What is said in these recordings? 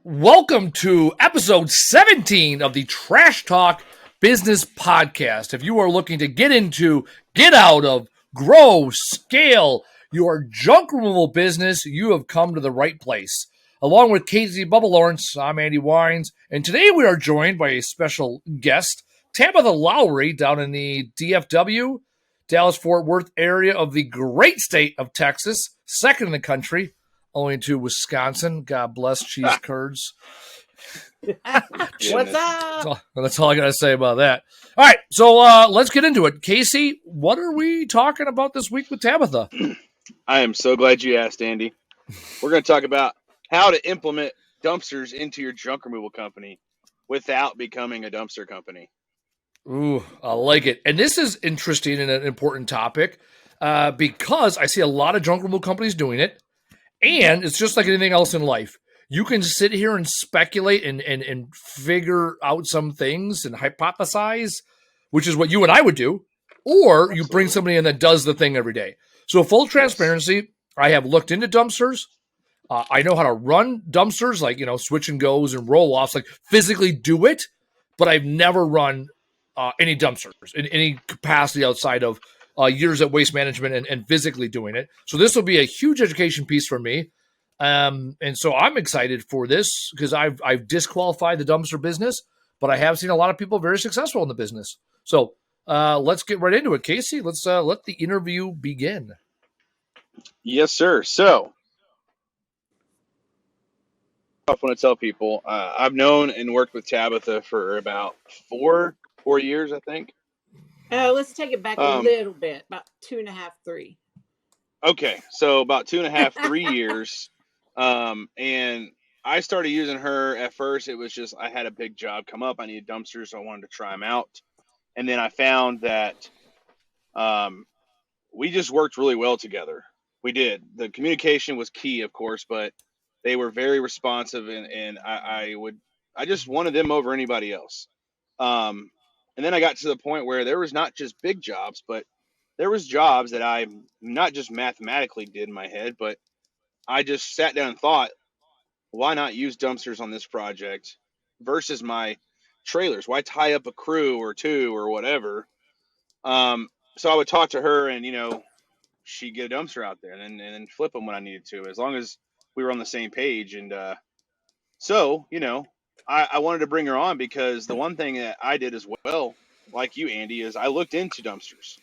Welcome to episode 17 of the Trash Talk Business Podcast. If you are looking to get into, get out of, grow, scale your junk removal business, you have come to the right place. Along with Casey Bubba Lawrence, I'm Andy Weins, and today we are joined by a special guest, Tabatha Lowery, down in the DFW, Dallas-Fort Worth area of the great state of Texas, second in the country, only to Wisconsin. God bless cheese curds. What's up? That's all I got to say about that. All right, so let's get into it. Casey, what are we talking about this week with Tabatha? I am so glad you asked, Andy. We're going to talk about how to implement dumpsters into your junk removal company without becoming a dumpster company. Ooh, I like it. And this is interesting and an important topic because I see a lot of junk removal companies doing it. And it's just like anything else in life. You can sit here and speculate and figure out some things and hypothesize, which is what you and I would do. Or you bring somebody in that does the thing every day. So full transparency, I have looked into dumpsters. I know how to run dumpsters, like, switch and goes and roll offs, like physically do it. But I've never run any dumpsters in any capacity outside of years at Waste Management and physically doing it. So this will be a huge education piece for me. And so I'm excited for this because I've disqualified the dumpster business, but I have seen a lot of people very successful in the business. So let's get right into it. Casey, let's let the interview begin. Yes, sir. So I want to tell people I've known and worked with Tabatha for about four years, I think. Let's take it back a little bit, about 2.5, 3. Okay, so about 2.5, 3 years. And I started using her at first. It was just I had a big job come up. I needed dumpsters, so I wanted to try them out. And then I found that we just worked really well together. We did. The communication was key, of course, but they were very responsive, and I just wanted them over anybody else. And then I got to the point where there was not just big jobs, but there was jobs that I not just mathematically did in my head, but I just sat down and thought, why not use dumpsters on this project versus my trailers? Why tie up a crew or two or whatever? So I would talk to her and, she'd get a dumpster out there and then flip them when I needed to, as long as we were on the same page. And so, I wanted to bring her on because the one thing that I did as well, like you, Andy, is I looked into dumpsters.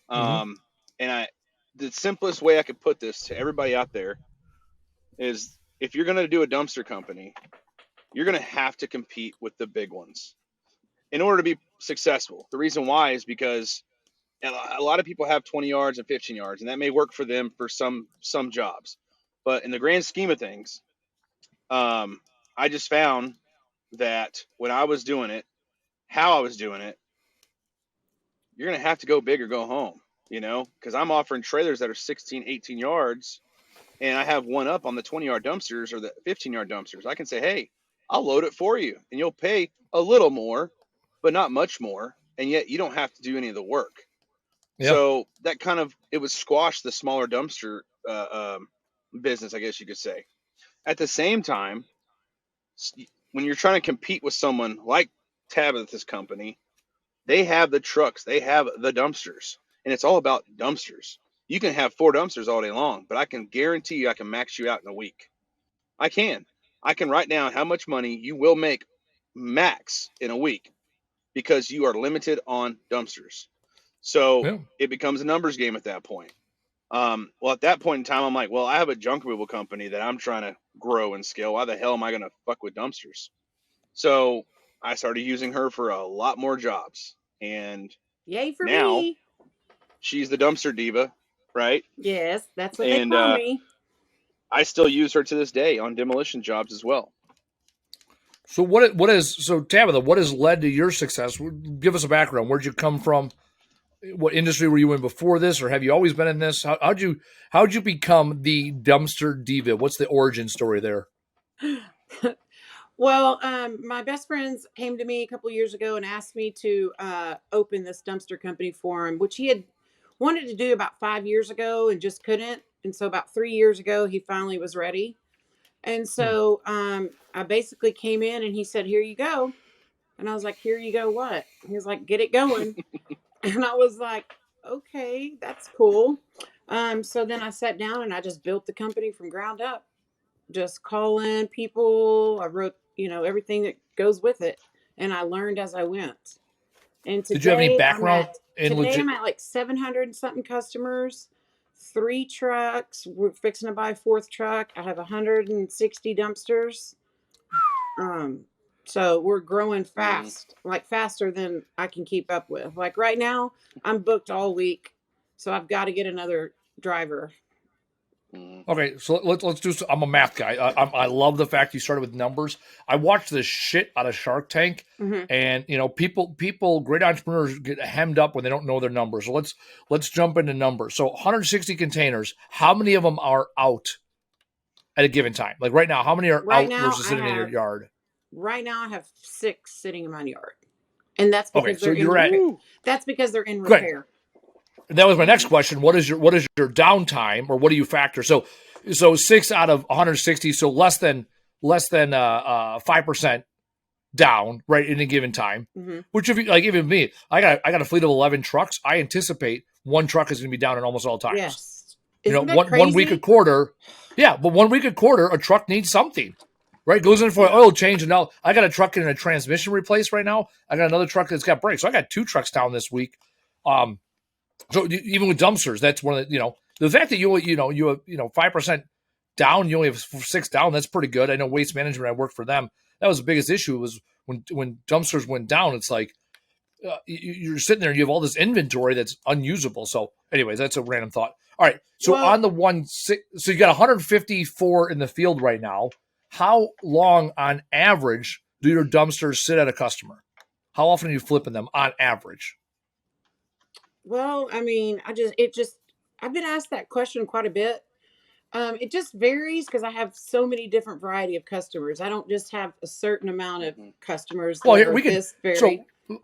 And the simplest way I could put this to everybody out there is if you're going to do a dumpster company, you're going to have to compete with the big ones in order to be successful. The reason why is because a lot of people have 20 yards and 15 yards, and that may work for them for some jobs. But in the grand scheme of things, I just found that when I was doing it, how I was doing it, you're going to have to go big or go home, because I'm offering trailers that are 16, 18 yards, and I have one up on the 20-yard dumpsters or the 15-yard dumpsters. I can say, hey, I'll load it for you, and you'll pay a little more, but not much more, and yet you don't have to do any of the work. Yep. So that it would squash the smaller dumpster business, I guess you could say. At the same time, when you're trying to compete with someone like Tabatha's company, they have the trucks, they have the dumpsters, and it's all about dumpsters. You can have 4 dumpsters all day long, but I can guarantee you I can max you out in a week. I can write down how much money you will make max in a week because you are limited on dumpsters. So It becomes a numbers game at that point. Well, at that point in time, I'm like, well, I have a junk removal company that I'm trying to grow and scale. Why the hell am I going to fuck with dumpsters? So I started using her for a lot more jobs. And yay for now me. She's the dumpster diva, right? Yes, that's what they call me. I still use her to this day on demolition jobs as well. So Tabatha, what has led to your success? Give us a background. Where'd you come from? What industry were you in before this, or have you always been in this? How'd you become the dumpster diva? What's the origin story there? Well, my best friends came to me a couple years ago and asked me to open this dumpster company for him, which he had wanted to do about 5 years ago and just couldn't. And so about 3 years ago, he finally was ready. And so I basically came in and he said, "Here you go." And I was like, "Here you go what?" He was like, "Get it going." And I was like, "Okay, that's cool." So then I sat down and I just built the company from ground up. Just calling people. I wrote, everything that goes with it. And I learned as I went. And Did you have any today background in I'm legit? at like 700 and something customers, 3 trucks. We're fixing to buy a fourth truck. I have 160 dumpsters. Um, so we're growing fast, like faster than I can keep up with. Like right now, I'm booked all week, so I've got to get another driver. Okay, so let's do. I'm a math guy. I love the fact you started with numbers. I watched the shit out of Shark Tank, Mm-hmm. and people, great entrepreneurs get hemmed up when they don't know their numbers. So let's jump into numbers. So 160 containers. How many of them are out at a given time? Like right now, how many are Right out now, versus sitting in your yard? Right now, I have 6 sitting in my yard, and that's Okay, because so you're at that's because they're in great. repair. That was my next question. What is your downtime, or what do you factor? So 6 out of 160, so less than 5% down, right, in a given time. Mm-hmm. Which, if you like, even me, I got a fleet of 11 trucks. I anticipate one truck is going to be down at almost all times. Yes, isn't that one crazy? week a quarter. Yeah, but 1 week a quarter, a truck needs something. Right, goes in for an oil change, and now I got a truck getting a transmission replaced right now. I got another truck that's got brakes, so I got 2 trucks down this week. So even with dumpsters, that's one of the fact that you have 5% down, you only have 6 down. That's pretty good. I know Waste Management. I worked for them. That was the biggest issue was when dumpsters went down. It's like you're sitting there and you have all this inventory that's unusable. So, anyways, that's a random thought. All right. So on the so you got 154 in the field right now. How long on average do your dumpsters sit at a customer? How often are you flipping them on average? Well, I mean, I've been asked that question quite a bit. It just varies because I have so many different variety of customers. I don't just have a certain amount of customers. Well, here we can. This vary. So,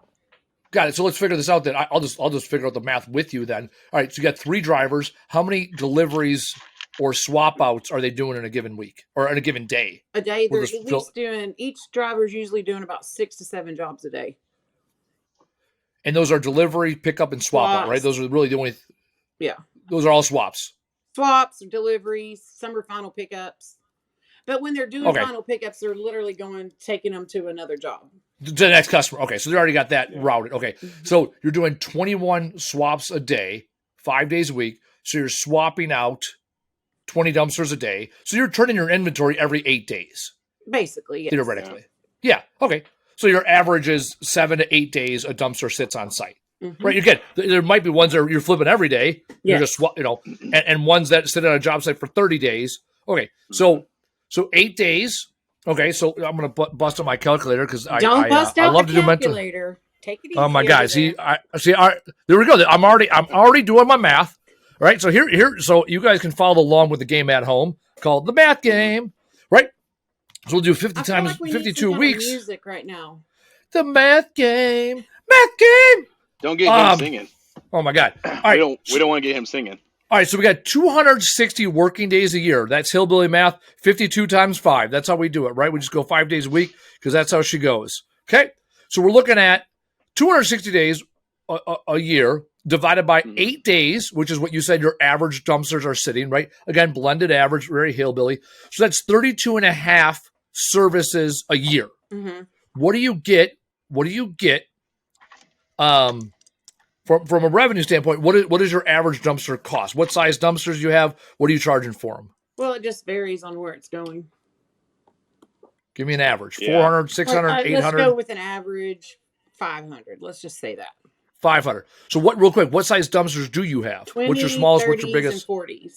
got it. So let's figure this out. Then I'll just figure out the math with you. Then, all right. So you got 3 drivers. How many deliveries or swap outs are they doing in a given week or in a given day? A day, they're at least doing. Each driver's usually doing about 6 to 7 jobs a day. And those are delivery, pickup, and swap out, right? Those are really the only. Yeah. Those are all swaps. Swaps, deliveries, some are final pickups. But when they're doing final pickups, they're literally taking them to another job. To the next customer. Okay, so they already got that routed. Okay, so you're doing 21 swaps a day, 5 days a week. So you're swapping out 20 dumpsters a day. So you're turning your inventory every 8 days. Basically, yes. Theoretically. Yeah, okay. So your average is 7 to 8 days a dumpster sits on site. Mm-hmm. Right, you get there might be ones that you're flipping every day. You're just and ones that sit on a job site for 30 days. Okay, so 8 days. Okay, so I'm gonna bust out my calculator because I love to do mental. Take it easy. Oh my God! See. There we go. I'm already doing my math. Right. So here. So you guys can follow along with the game at home called the math game. Right. So we'll do 50 times 52 weeks. Music right now. The math game. Math game. Don't get him singing. Oh my God! All right. We don't want to get him singing. All right, so we got 260 working days a year. That's hillbilly math. 52 times 5. That's how we do it, right? We just go 5 days a week because that's how she goes. Okay, so we're looking at 260 days a year divided by 8 days, which is what you said your average dumpsters are sitting, right? Again, blended average, very hillbilly. So that's 32 and a half services a year. Mm-hmm. What do you get? From a revenue standpoint, what is your average dumpster cost? What size dumpsters do you have? What are you charging for them? Well, it just varies on where it's going. Give me an average. 400, 600, 800? Let's go with an average 500. Let's just say that. 500. So real quick, what size dumpsters do you have? 20, what's your smallest, what's your biggest? 40s.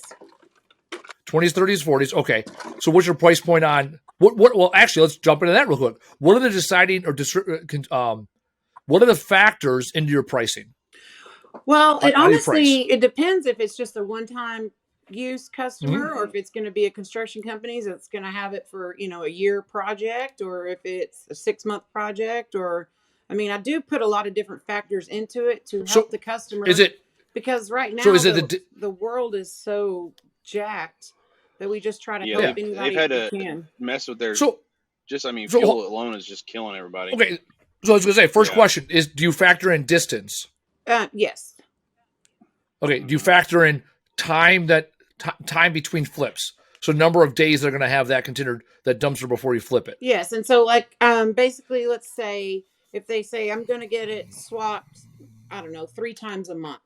20s, 30s, 40s. Okay. So what's your price point on well, actually, let's jump into that real quick. What are the deciding or what are the factors into your pricing? Well, it depends if it's just a one-time use customer or if it's going to be a construction company that's going to have it for, a year project, or if it's a 6-month project, or, I do put a lot of different factors into it to help the customer. Is it because right now so is the world is so jacked But we just try to Yeah, help they've anybody had we to can. mess with their. So Fuel alone is just killing everybody. okay. So I was going to say, first question is: do you factor in distance? Yes. Okay. Do you factor in time time between flips? So number of days they're going to have that considered that dumpster before you flip it. Yes, and so basically, let's say if they say I'm going to get it swapped, I don't know, 3 times a month.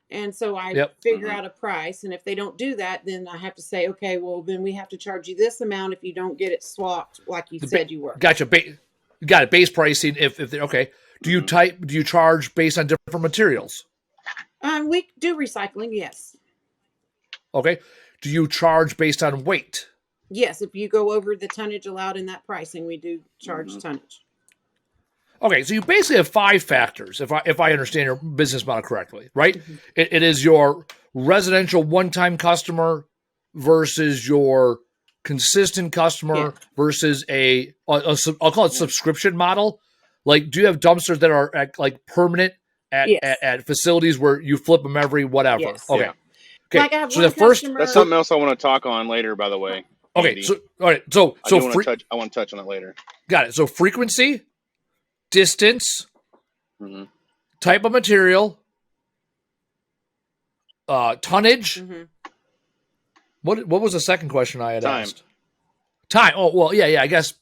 And so I figure out a price. And if they don't do that, then I have to say, okay, well, then we have to charge you this amount if you don't get it swapped like you said you were. Gotcha. Got it. Base pricing. If they're okay. Do you charge based on different materials? We do recycling, yes. Okay. Do you charge based on weight? Yes. If you go over the tonnage allowed in that pricing, we do charge tonnage. Okay, so you basically have 5 factors, if I understand your business model correctly, right? It is your residential one-time customer versus your consistent customer versus I'll call it subscription model. Like, do you have dumpsters that are permanent at facilities where you flip them every whatever? Yes. Okay. Yeah. Okay. Like I have so the first that's something else I want to talk on later, by the way. Okay. Andy. So all right. So I want to touch on it later. Got it. So frequency, distance, type of material, tonnage. What was the second question I had asked? Time. Oh, well, yeah, I guess.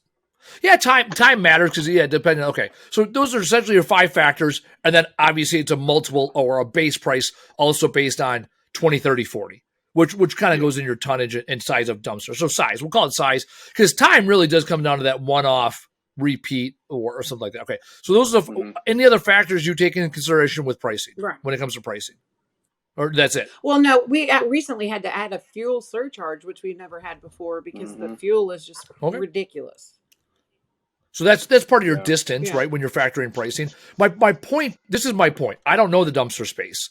Yeah, time matters because, depending. Okay, so those are essentially your 5 factors. And then obviously it's a multiple or a base price also based on 20, 30, 40, which kind of goes in your tonnage and size of dumpster. So size, we'll call it size because time really does come down to that one-off repeat or something like that. Okay. So those are any other factors you take into consideration with pricing when it comes to pricing, or that's it? Well, no, we recently had to add a fuel surcharge, which we've never had before because the fuel is just ridiculous. So that's part of your distance, right? When you're factoring pricing. My point, this is my point. I don't know the dumpster space.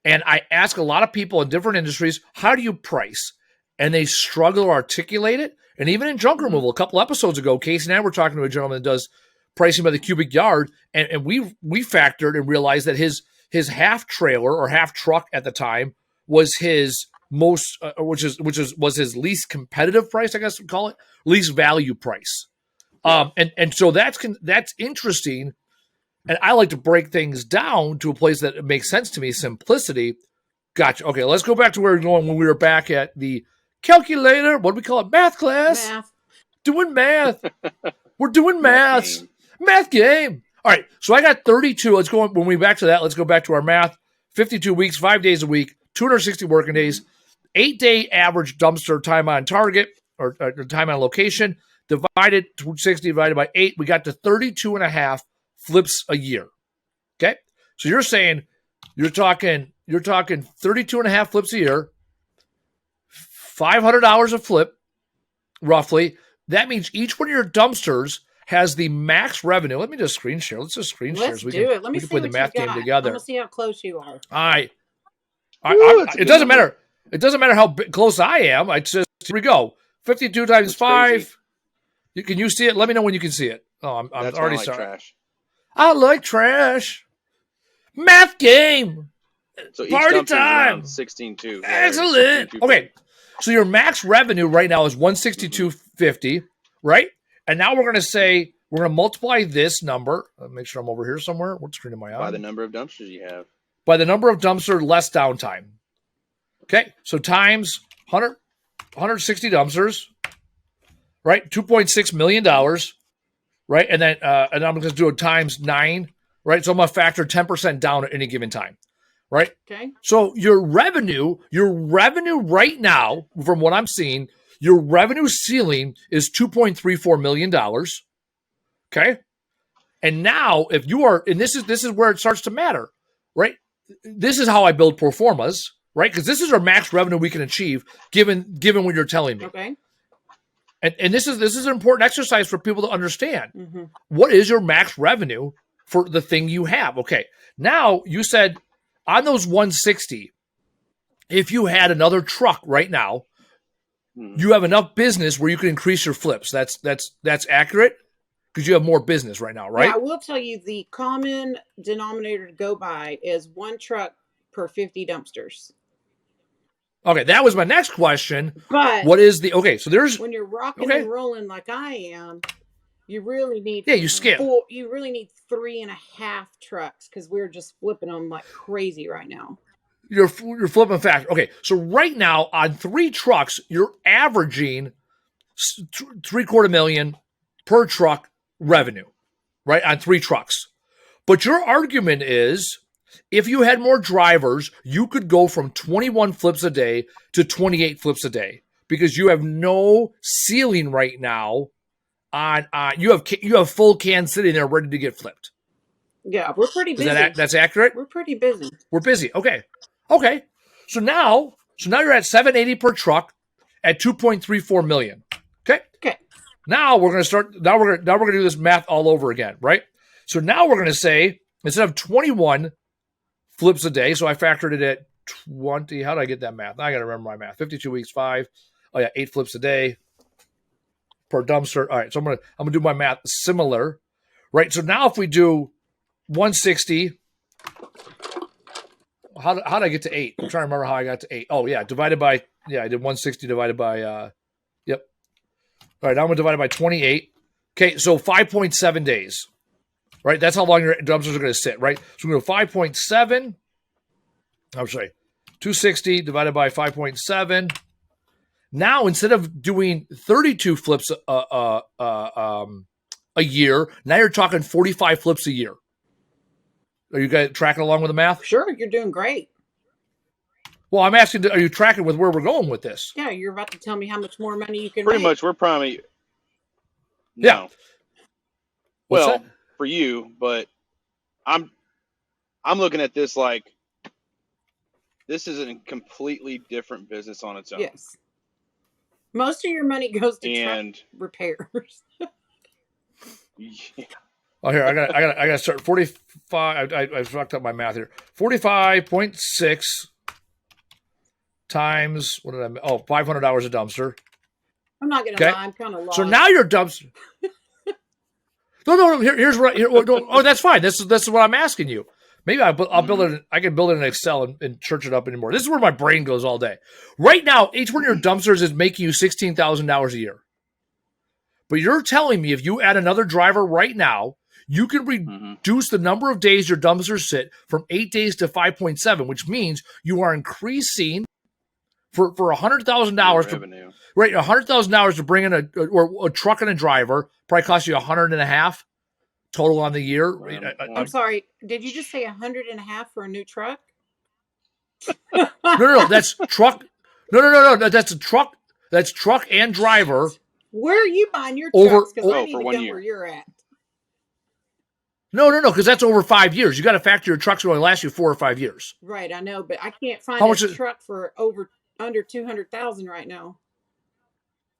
And I ask a lot of people in different industries, how do you price? And they struggle to articulate it. And even in junk removal, a couple episodes ago, Casey and I were talking to a gentleman that does pricing by the cubic yard, and we factored and realized that his half trailer or half truck at the time was his most, was his least competitive price, I guess we'd call it, least value price. And so that's interesting. And I like to break things down to a place that makes sense to me. Simplicity. Gotcha. Okay, let's go back to where we were going when we were back at the calculator. What do we call it? Math class. Doing math. We're doing maths. Math game. All right. So I got 32. Let's go when we back to that. Let's go back to our math. 52 weeks, 5 days a week, 260 working days, 8-day average dumpster time on target or time on location. Divided 260 divided by 8. We got to 32 and a half flips a year. Okay. So you're saying you're talking 32 and a half flips a year. $500 a flip, roughly. That means each one of your dumpsters has the max revenue. Let me just screen share. Let's just screen share. Let's do it. Let me see play the math game together. I'm gonna see how close you are. All right. It doesn't matter. It doesn't matter how close I am. I just here we go. 52 times 5. Can you see it? Let me know when you can see it. Oh, I'm already like sorry. Trash. I like trash. Math game. So each party dumpster time. is around 16.2. Excellent. Okay. So your max revenue right now is $162.50, right? And now we're going to say we're going to multiply this number. Make sure I'm over here somewhere. What screen am I on? By the number of dumpsters you have. By the number of dumpster, less downtime. Okay. So times 160 dumpsters, right? $2.6 million, right? And then and I'm going to do it times 9, right? So I'm going to factor 10% down at any given time. Right. Okay. So your revenue right now, from what I'm seeing, your revenue ceiling is $2.34 million. Okay. And now if you are, and this is where it starts to matter, right? This is how I build pro formas, right? Because this is our max revenue we can achieve given what you're telling me. Okay. And this is an important exercise for people to understand. What is your max revenue for the thing you have? Okay. Now you said, on those 160, if you had another truck right now, you have enough business where you can increase your flips. That's accurate because you have more business right now, right? Yeah, I will tell you the common denominator to go by is 1 truck per 50 dumpsters. Okay, that was my next question. But What is the So there's when you're rocking and rolling like I am, you really need you scale. You really need 3.5 trucks because we're just flipping them like crazy right now. You're flipping fast. Okay, so right now on 3 trucks, you're averaging $750,000 per truck revenue, right? On 3 trucks. But your argument is, if you had more drivers, you could go from 21 flips a day to 28 flips a day because you have no ceiling right now. You have full cans sitting there ready to get flipped. Yeah, we're pretty busy. That's accurate? We're pretty busy. We're busy. Okay. So now you're at 780 per truck at 2.34 million. Okay. Now we're going to start. Now we're going to do this math all over again, right? So now we're going to say, instead of 21 flips a day, so I factored it at 20. How did I get that math? I got to remember my math. 52 weeks, 5. Oh yeah, 8 flips a day per dumpster. All right, so I'm gonna do my math similar, right? So now if we do 160, how did I get to 8? I'm trying to remember how I got to 8. Oh yeah, divided by I did 160 divided by yep. All right, now I'm gonna divide it by 28. Okay, so 5.7 days. Right, that's how long your dumpsters are going to sit, right? So we're going to 5.7. I'm sorry, 260 divided by 5.7. Now, instead of doing 32 flips a year, now you're talking 45 flips a year. Are you guys tracking along with the math? Sure, you're doing great. Well, I'm asking, are you tracking with where we're going with this? Yeah, you're about to tell me how much more money you can Pretty make. much, we're probably... No. Yeah. Well, for you, but I'm looking at this like this is a completely different business on its own. Yes. Most of your money goes to truck repairs. Yeah. Oh, here I got to start 45. I fucked up my math here. 45.6 times what did I? Oh, $500 a dumpster. I'm not gonna lie, I'm kind of lost. So now your dumpster. No. Here's what. Oh, that's fine. This is what I'm asking you. Maybe I'll build it. I can build it in Excel and church it up anymore. This is where my brain goes all day. Right now, each one of your dumpsters is making you $16,000 a year. But you're telling me if you add another driver right now, you can reduce the number of days your dumpsters sit from 8 days to 5.7, which means you are increasing for $100,000. Right, $100,000 to bring in a truck and a driver probably costs you $100,500 total on the year. I'm sorry. Did you just say $100,500 for a new truck? No. That's truck. No. That's a truck. That's truck and driver. Where are you buying your trucks? Because I need for to 1 go year. where you're at. No, because that's over 5 years. You got to factor your trucks will only last you 4 or 5 years. Right, I know, but I can't find a truck for under $200,000 right now.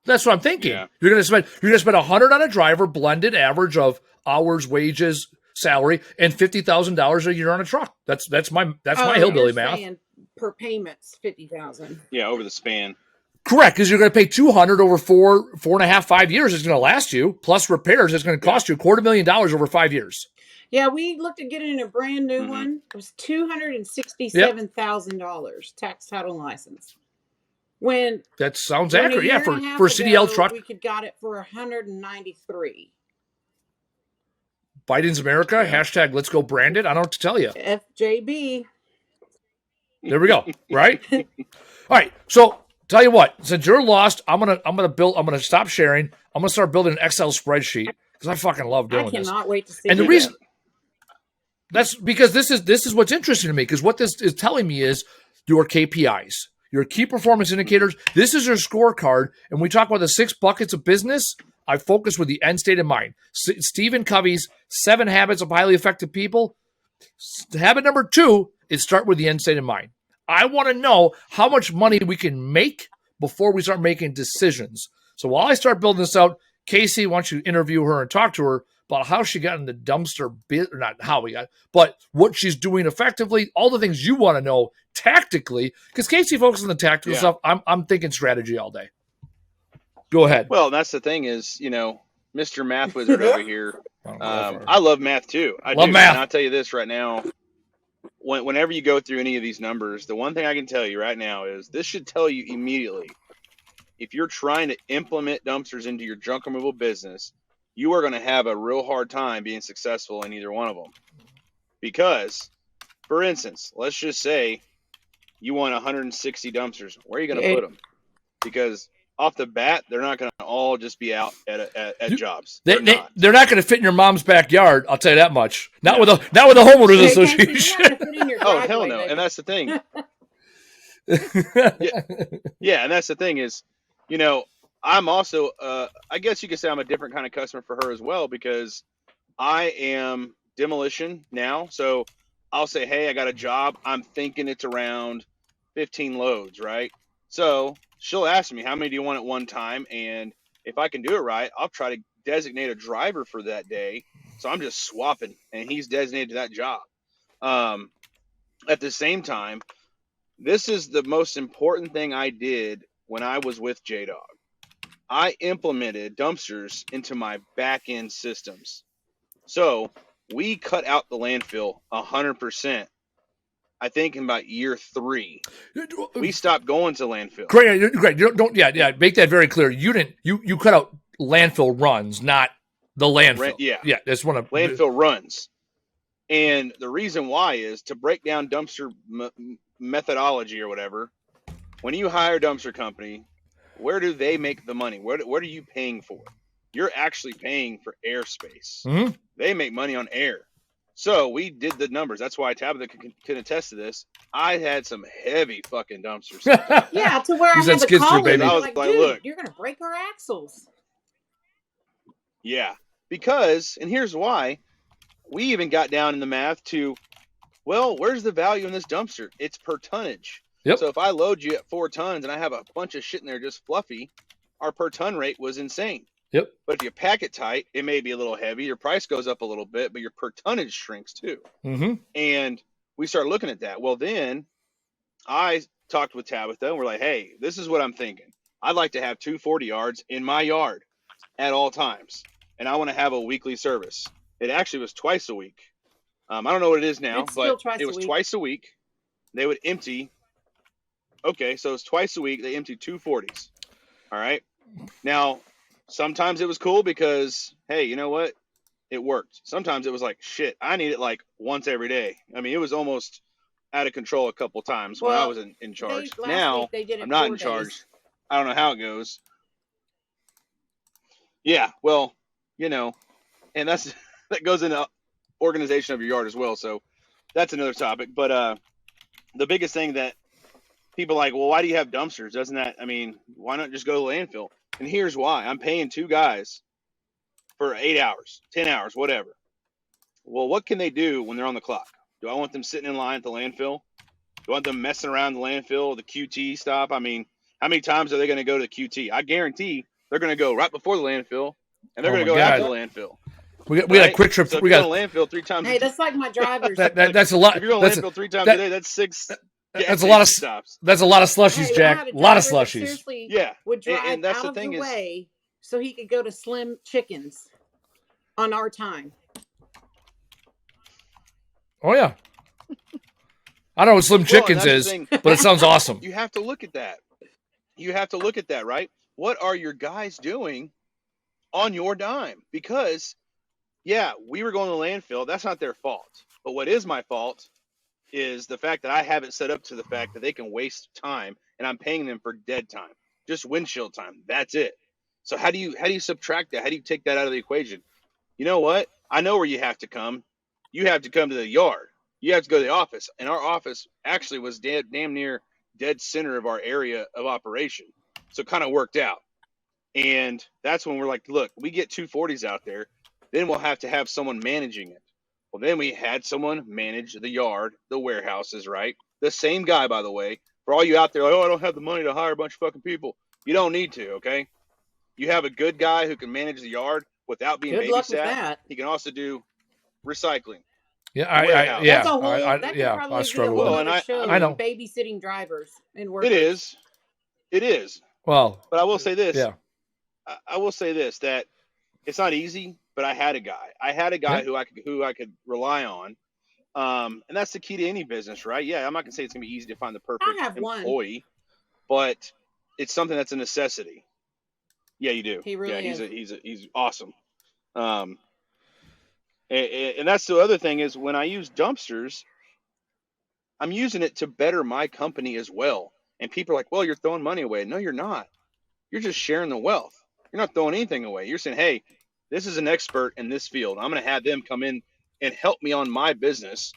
That's what I'm thinking. Yeah. You're gonna spend $100 on a driver, blended average of hours, wages, salary, and $50,000 a year on a truck. That's my hillbilly math. Per payment's $50,000. Yeah, over the span. Correct, because you're going to pay $200 over 4.5, 5 years. It's going to last you. Plus repairs, it's going to cost you $250,000 over 5 years. Yeah, we looked at getting a brand new one. It was $267,000 tax, title, and license. When that sounds accurate, yeah. For a CDL truck, we could got it for $193,000. Biden's America. # Let's go branded. I don't know what to tell you. FJB. There we go. Right. All right. So tell you what. Since you're lost, I'm gonna stop sharing. I'm gonna start building an Excel spreadsheet because I fucking love doing this. I cannot wait to see. And the reason that's because this is what's interesting to me, because what this is telling me is your KPIs. Your key performance indicators. This is your scorecard. And we talk about the 6 buckets of business. I focus with the end state in mind. Stephen Covey's 7 habits of highly effective people. Habit number 2 is start with the end state in mind. I want to know how much money we can make before we start making decisions. So while I start building this out, Casey, why don't you interview her and talk to her about how she got in the dumpster bit, or not how we got, but what she's doing effectively, all the things you want to know tactically, because Casey focuses on the tactical stuff. I'm thinking strategy all day. Go ahead. Well, that's the thing is, Mr. Math Wizard over here. I love math too. I love math. And I'll tell you this right now. whenever you go through any of these numbers, the one thing I can tell you right now is this should tell you immediately, if you're trying to implement dumpsters into your junk removal business, you are going to have a real hard time being successful in either one of them. Because, for instance, let's just say you want 160 dumpsters. Where are you going to put them? Because off the bat, they're not going to all just be out at jobs. They're not going to fit in your mom's backyard. I'll tell you that much. Not with a homeowners association. Oh, hell no! And that's the thing. Yeah, and that's the thing is, I'm also, I guess you could say I'm a different kind of customer for her as well, because I am demolition now. So I'll say, hey, I got a job. I'm thinking it's around 15 loads, right? So she'll ask me, how many do you want at one time? And if I can do it right, I'll try to designate a driver for that day. So I'm just swapping, and he's designated to that job. At the same time, this is the most important thing I did when I was with J-Dog. I implemented dumpsters into my back-end systems. So we cut out the landfill 100%. I think in about year 3, we stopped going to landfill. Great. You don't. Yeah. Make that very clear. You didn't. You cut out landfill runs, not the landfill. Yeah. That's one of landfill runs. And the reason why is to break down dumpster methodology or whatever. When you hire a dumpster company, where do they make the money? What are you paying for? You're actually paying for airspace. Mm-hmm. They make money on air. So we did the numbers. That's why Tabatha can attest to this. I had some heavy fucking dumpsters. Yeah, to where I had to call him. I was like, dude, look, you're going to break our axles. Yeah, because, and here's why, we even got down in the math to, well, where's the value in this dumpster? It's per tonnage. Yep. So if I load you at 4 tons and I have a bunch of shit in there just fluffy, our per ton rate was insane. Yep. But if you pack it tight, it may be a little heavy. Your price goes up a little bit, but your per tonnage shrinks too. Mm-hmm. And we started looking at that. Well, then I talked with Tabatha and we're like, hey, this is what I'm thinking. I'd like to have 240 yards in my yard at all times. And I want to have a weekly service. It actually was twice a week. I don't know what it is now, but it was twice a week. They would empty. Okay, so it's twice a week. They empty 240s. All right. Now, sometimes it was cool because, hey, you know what? It worked. Sometimes it was like, shit, I need it like once every day. I mean, it was almost out of control a couple times when I was in charge. Now, I'm not in charge. I don't know how it goes. Yeah, well, and that goes into organization of your yard as well. So that's another topic. But the biggest thing that people are like, well, why do you have dumpsters? Why not just go to the landfill? And here's why. I'm paying 2 guys for 8 hours, 10 hours, whatever. Well, what can they do when they're on the clock? Do I want them sitting in line at the landfill? Do I want them messing around the landfill, the QT stop? I mean, how many times are they going to go to the QT? I guarantee they're going to go right before the landfill, and they're going to go after the landfill. We got a quick trip. So we got a landfill 3 times. Hey, that's like my drivers. That's a lot. If you're going to landfill 3 times a day, that's 6. That's a lot of stops. That's a lot of slushies, Jack. A lot of slushies. Yeah, would drive and that's out the thing of the way so he could go to Slim Chickens on our time. Oh yeah, I don't know what Slim Chickens is, but it sounds awesome. You have to look at that. You have to look at that, right? What are your guys doing on your dime? Because, yeah, we were going to the landfill. That's not their fault. But what is my fault is the fact that I have it set up to the fact that they can waste time, and I'm paying them for dead time, just windshield time. That's it. So how do you subtract that? How do you take that out of the equation? You know what? I know where you have to come. You have to come to the yard. You have to go to the office. And our office actually was damn near dead center of our area of operation. So it kind of worked out. And that's when we're like, look, we get 240s out there, then we'll have to have someone managing it. Well, then we had someone manage the yard, the warehouses, right? The same guy, by the way. For all you out there, like, oh, I don't have the money to hire a bunch of fucking people. You don't need to, okay? You have a good guy who can manage the yard without being babysat. He can also do recycling. Yeah, I struggle with that. I know. Babysitting drivers and workers. It is. Well, but I will say this. Yeah. I will say this, that it's not easy, but I had a guy. Who I could rely on. And that's the key to any business, right? Yeah, I'm not gonna say it's gonna be easy to find the I perfect have one. employee, but it's something that's a necessity. Yeah, you do. He really yeah, is. he's awesome. And that's the other thing is when I use dumpsters, I'm using it to better my company as well. And people are like, well, you're throwing money away. No, you're not. You're just sharing the wealth. You're not throwing anything away. You're saying, hey, this is an expert in this field. I'm going to have them come in and help me on my business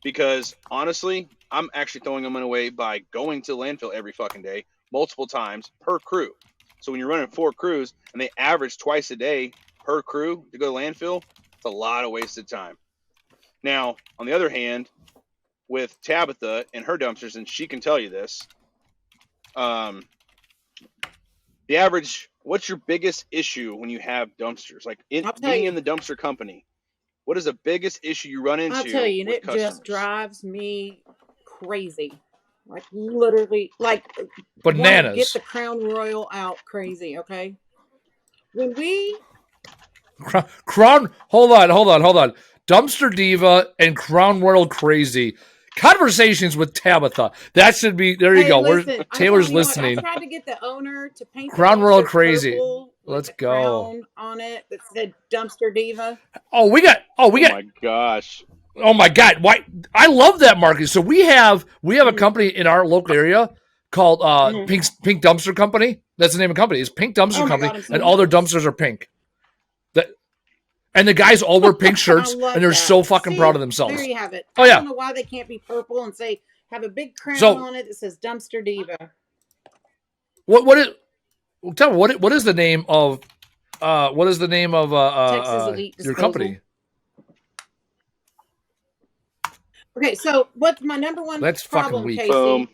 because honestly, I'm actually throwing them away by going to landfill every fucking day, multiple times per crew. So when you're running 4 crews and they average twice a day per crew to go to landfill, it's a lot of wasted time. Now, on the other hand, with Tabatha and her dumpsters, and she can tell you this, the average, what's your biggest issue when you have dumpsters? Like I'll tell being you. in the dumpster company, what is the biggest issue you run I'll tell into you, and with it customers? just drives me crazy. Like literally, like want to get Bananas. the Crown Royal out crazy. Okay, when we Crown. Hold on. Dumpster Diva and Crown World Crazy. Conversations with Tabatha. That should be. There you hey, go. listen, I Taylor's told you what I listening. tried to get the owner to paint the Crown World dumpster Crazy. purple with Let's the go. crown on it that said Dumpster Diva. Oh, we got. Oh my gosh. Oh my God! Why? I love that market. So we have a company in our local area called Pink Dumpster Company. That's the name of the company. It's Pink Dumpster Oh my Company, God, I'm so and all their jealous. dumpsters are pink. And the guys all wear pink I shirts, love and they're that. so fucking See, proud of themselves. there you have it. Oh I yeah. don't know why they can't be purple and say have a big crown So on it that says Dumpster Diva. what is? Tell me what is the name of Texas Elite your Disposal. company? Okay, so what's my number one That's problem, fucking weak. Casey? Boom.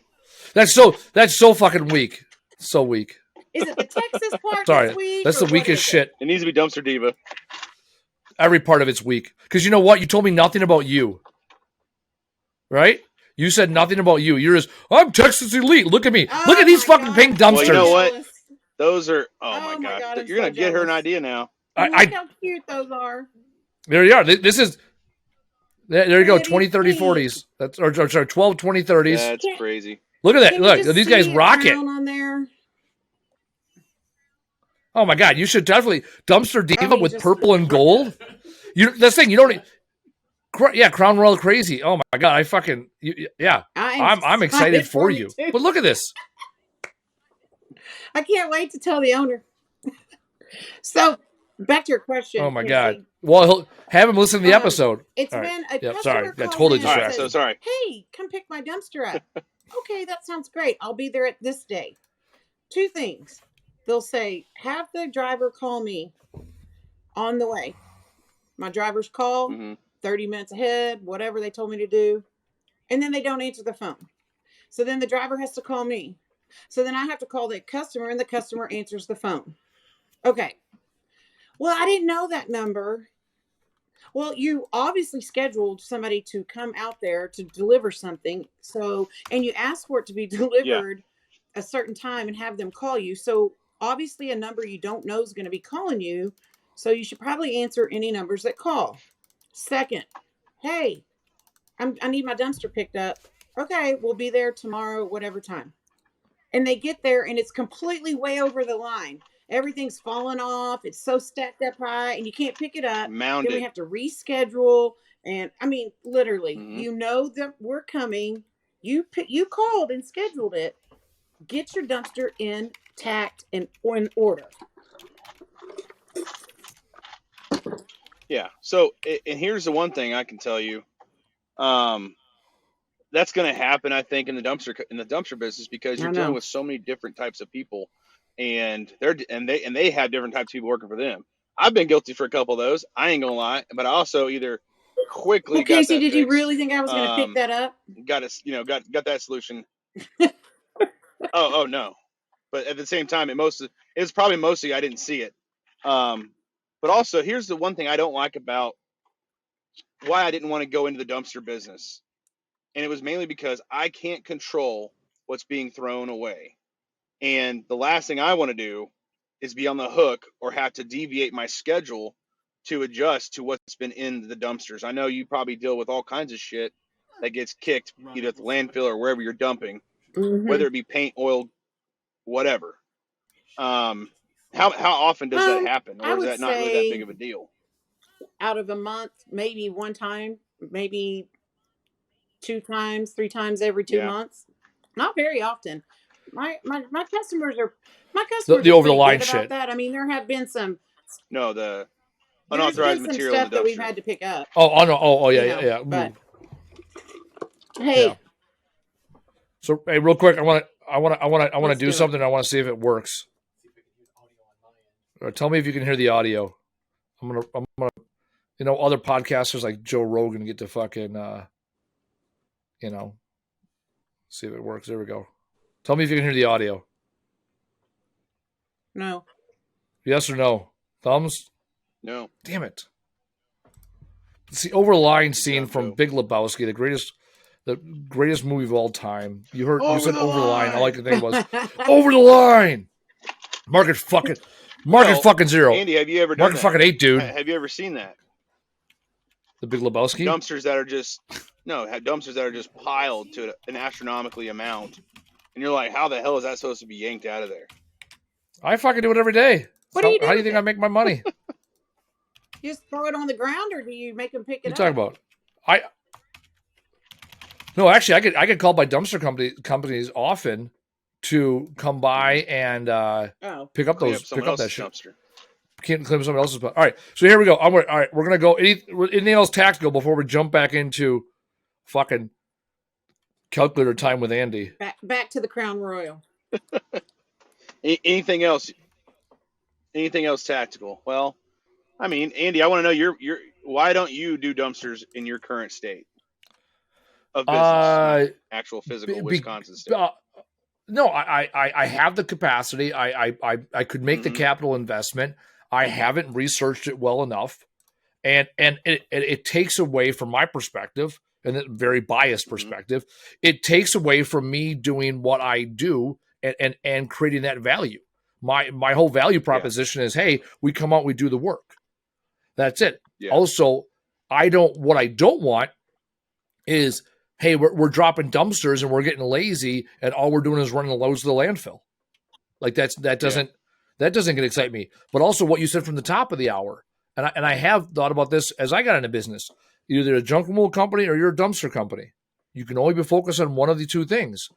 That's so fucking weak. So weak. Is it the Texas part Sorry, that's weak? that's or the what weakest is it? shit. It needs to be Dumpster Diva. Every part of it's weak. Because you know what? You told me nothing about you. Right? You said nothing about you. You're just, I'm Texas Elite. Look at me. Oh Look at these my fucking God, pink I'm so dumpsters. Well, you know what? jealous. Those are, Oh my my gosh. God, I'm You're going so to get her an jealous. idea now. Look how cute those are. There you are. This is, there you go, Pretty 20, 30, pink. 40s. That's, or sorry, 12, 20, 30s. That's crazy. Look at that. Can you Look, just these guys see a rock it. crown on there? Oh my God, you should definitely Dumpster Diva with just purple and gold. That's the thing. You don't. Yeah, Crown Royal Crazy. Oh my God, I fucking yeah. I'm excited for you. Too. But look at this. I can't wait to tell the owner. So back to your question. Oh my Casey. God. Well, have him listen to the episode. It's All when right. a customer Sorry, got calls totally in and distracted. All right, so says, sorry. hey, come pick my dumpster up. Okay, that sounds great. I'll be there at this day. 2 things. They'll say, have the driver call me on the way. My driver's call, 30 minutes ahead, whatever they told me to do. And then they don't answer the phone. So then the driver has to call me. So then I have to call the customer and the customer answers the phone. Okay. Well, I didn't know that number. Well, you obviously scheduled somebody to come out there to deliver something. So, and you asked for it to be delivered a certain time and have them call you. So obviously a number you don't know is going to be calling you. So you should probably answer any numbers that call. Second, hey, I need my dumpster picked up. Okay, we'll be there tomorrow, whatever time. And they get there and it's completely way over the line. Everything's falling off. It's so stacked up high and you can't pick it up. Mounded. Then we have to reschedule. And I mean, literally, you know that we're coming. You called and scheduled it. Get your dumpster intact and in order. Yeah. So, and here's the one thing I can tell you. That's going to happen, I think, in the dumpster business because you're dealing with so many different types of people, and they have different types of people working for them. I've been guilty for a couple of those. I ain't gonna lie, but I also either quickly well, Casey, did you really think I was going to pick that up? Got that solution. oh no, but at the same time, it's probably mostly I didn't see it. But also, here's the one thing I don't like about why I didn't want to go into the dumpster business. And it was mainly because I can't control what's being thrown away. And the last thing I want to do is be on the hook or have to deviate my schedule to adjust to what's been in the dumpsters. I know you probably deal with all kinds of shit that gets kicked either at the landfill or wherever you're dumping, whether it be paint, oil, whatever. How often does that happen, I or is would that not really that say big of a deal? out of a month, maybe one time, maybe 2 times, 3 times every 2 Yeah. months. Not very often. My customers are The over the pretty line good about shit. that. I mean, there have been some No, the there's unauthorized been some material in stuff the that we've dumpster. had to pick up. Oh, yeah, you know, yeah. But Mm. hey, Yeah. So, hey, real quick, I want to Let's do do something. I want to see if it works. Tell me if you can hear the audio. I'm gonna, other podcasters like Joe Rogan get to fucking, see if it works. There we go. Tell me if you can hear the audio. no. Yes or no? Thumbs? No. Damn it. It's the over the line scene job, from Joe. Big Lebowski, the greatest movie of all time. You said over the line. All I could think was over the line. Market fucking zero. Andy, have you ever done Market fucking 8, dude. Have you ever seen that? The Big Lebowski? Dumpsters that are just piled to an astronomically amount. And you're like, how the hell is that supposed to be yanked out of there? I fucking do it every day. What do you do How do you with think it? I make my money? You just throw it on the ground, or do you make them pick it What are you up? talking about? No, actually, I get called by dumpster companies often to come by and pick up that shit. Dumpster. Can't claim someone else's. All right, so here we go. All right, we're gonna go. Anything else tactical before we jump back into fucking calculator time with Andy? Back to the Crown Royal. Anything else? Anything else tactical? Well, I mean, Andy, I want to know your why don't you do dumpsters in your current state of business, not actual physical Wisconsin state? No, I have the capacity. I could make the capital investment. I haven't researched it well enough, and it takes away from my perspective, and a very biased perspective. It takes away from me doing what I do and creating that value. My whole value proposition is, hey, we come out, we do the work. That's it. Yeah. Also, what I don't want is, hey, we're dropping dumpsters and we're getting lazy and all we're doing is running the loads to the landfill. Like that doesn't excite me. But also what you said from the top of the hour, and I have thought about this as I got into business. Either a junk removal company or you're a dumpster company. You can only be focused on one of the two things.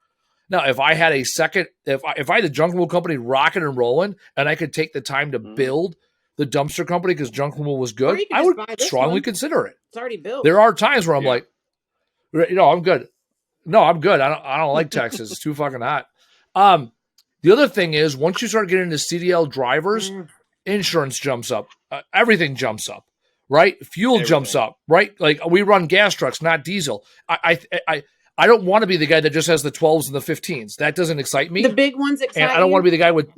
Now, if I had if I had a junk removal company rocking and rolling, and I could take the time to build the dumpster company because junk removal was good, I would strongly consider it. It's already built. There are times where I'm like, I'm good. No, I'm good. I don't like Texas. It's too fucking hot. The other thing is, once you start getting into CDL drivers, insurance jumps up. Everything jumps up, right? Fuel jumps up, right? Like we run gas trucks, not diesel. I don't want to be the guy that just has the 12s and the 15s. That doesn't excite me. The big ones excite and I don't want to be the guy with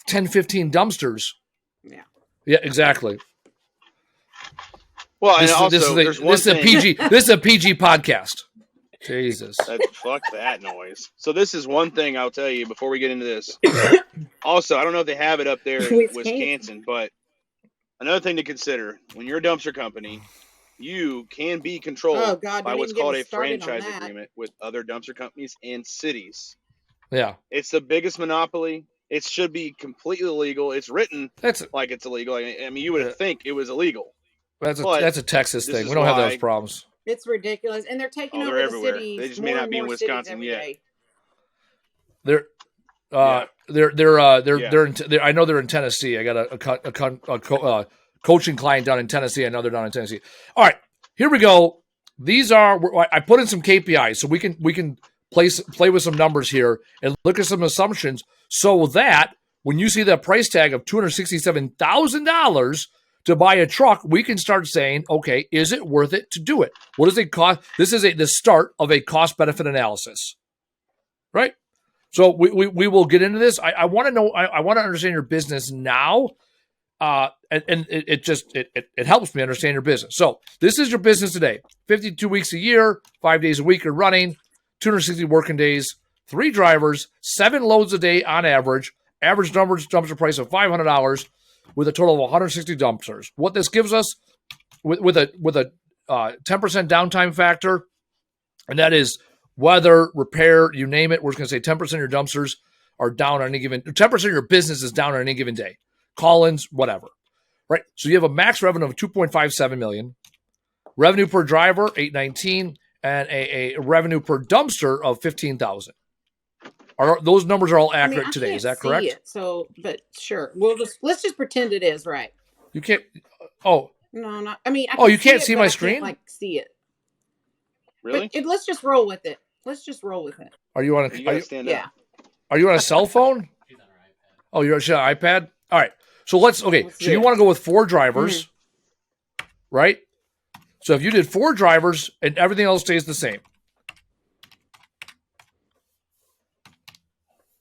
10, 15 dumpsters. Yeah. Yeah, exactly. Well, this is a PG. This is a PG podcast. Jesus. Fuck that noise. So this is one thing I'll tell you before we get into this. Also, I don't know if they have it up there in Wisconsin, but another thing to consider when you're a dumpster company, you can be controlled by what's called a franchise agreement with other dumpster companies and cities. Yeah. It's the biggest monopoly. It should be completely illegal. It's written like it's illegal. I mean, you would think it was illegal. That's a Texas thing. We don't have those problems. It's ridiculous, and they're taking over the cities. They just may not be in Wisconsin yet. They're I know they're in Tennessee. I got a coaching client down in Tennessee. I know they're down in Tennessee. All right, here we go. I put in some KPIs so we can play with some numbers here and look at some assumptions so that when you see that price tag of $267,000 to buy a truck, we can start saying, okay, is it worth it to do it? What does it cost? This is the start of a cost-benefit analysis, right? So we will get into this. I want to know. I want to understand your business now, and it helps me understand your business. So this is your business today. 52 weeks a year, 5 days a week you're running, 260 working days, 3 drivers, 7 loads a day on average. Average dumpster price of $500. with a total of 160 dumpsters. What this gives us with a 10% downtime factor, and that is weather, repair, you name it. We're just going to say 10% of your dumpsters are down on any given, 10% of your business is down on any given day. Call-ins, whatever, right? So you have a max revenue of $2.57 million, revenue per driver, $819, and a revenue per dumpster of $15,000. Those numbers are all accurate today? Is that correct? See it, so, but sure, let's just pretend it is right. You can't. Oh no, not. I mean, you can't see my screen. Like see it. Really? But let's just roll with it. Let's just roll with it. Are you on a? You gotta stand up. Yeah. Are you on a cell phone? She's on her iPad. Oh, you're on an iPad. All right. So let's you want to go with 4 drivers, right? So if you did 4 drivers and everything else stays the same.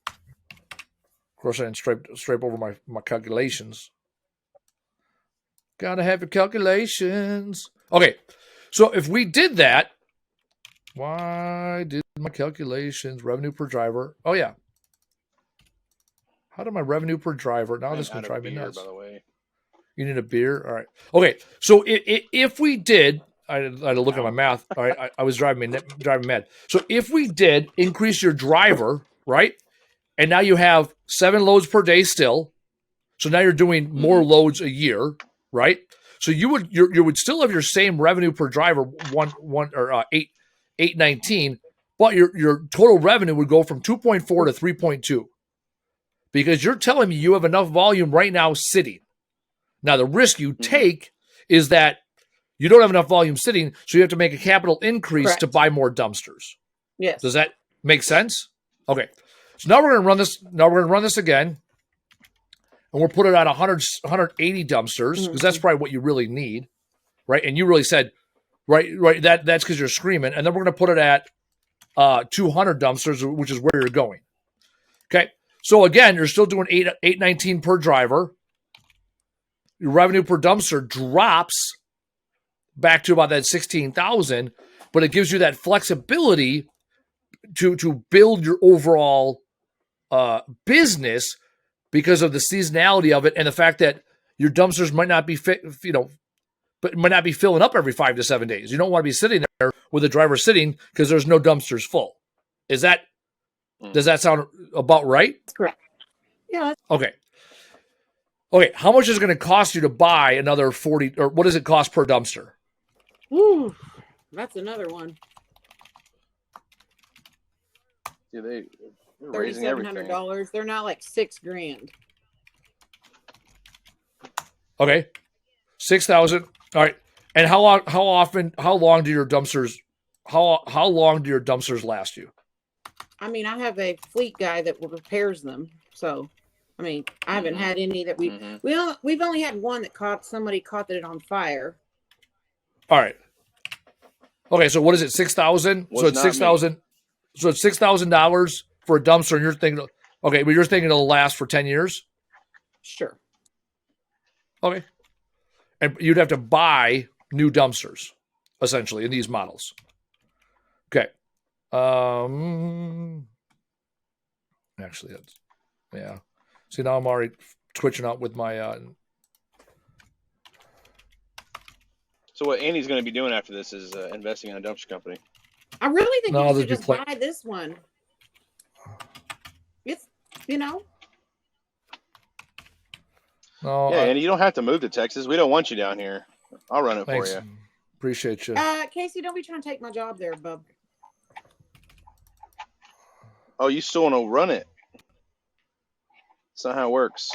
Of course, I didn't scrape over my calculations. Gotta have your calculations. Okay. So if we did that, why did my calculations, revenue per driver? Oh, yeah. How did my revenue per driver? Now this is going to drive me nuts. By the way. You need a beer? All right. Okay. So if we did, I had to look at my math. All right. I was driving mad. So if we did increase your driver, right? And now you have 7 loads per day still. So now you're doing more loads a year, right? So you would still have your same revenue per driver, 819, but your total revenue would go from 2.4 to 3.2. Because you're telling me you have enough volume right now sitting. Now the risk you take is that you don't have enough volume sitting, so you have to make a capital increase to buy more dumpsters. Yes. Does that make sense? Okay. So now we're going to run this. Now we're going to run this again, and we'll put it at 180 dumpsters because that's probably what you really need, right? And you really said, right. That's because you're screaming, and then we're going to put it at 200 dumpsters, which is where you're going. Okay. So again, you're still doing 819 per driver. Your revenue per dumpster drops back to about that 16,000, but it gives you that flexibility to build your overall business because of the seasonality of it and the fact that your dumpsters might not be but might not be filling up every 5 to 7 days. You don't want to be sitting there with a driver sitting because there's no dumpsters full. Does that sound about right? Correct. Yeah. Okay. How much is it going to cost you to buy another 40, or what does it cost per dumpster? Ooh, that's another one. Yeah, they're raising everything. $3,700. They're now like $6,000. Okay, 6,000. All right. And how long do your dumpsters last you? I mean, I have a fleet guy that repairs them, so. I mean, I haven't had any that we've only had one that somebody caught it on fire. All right. Okay, so what is it? 6,000. So it's 6,000. So it's $6,000 for a dumpster, and you're thinking, but you're thinking it'll last for 10 years. Sure. Okay. And you'd have to buy new dumpsters, essentially, in these models. Okay. Actually, yeah. See, now I'm already twitching out with my. So what Andy's going to be doing after this is investing in a dumpster company. I really think you should just buy this one. It's, No, and you don't have to move to Texas. We don't want you down here. I'll run it for you. Appreciate you. Casey, don't be trying to take my job there, bub. Oh, you still want to run it? That's not how it works.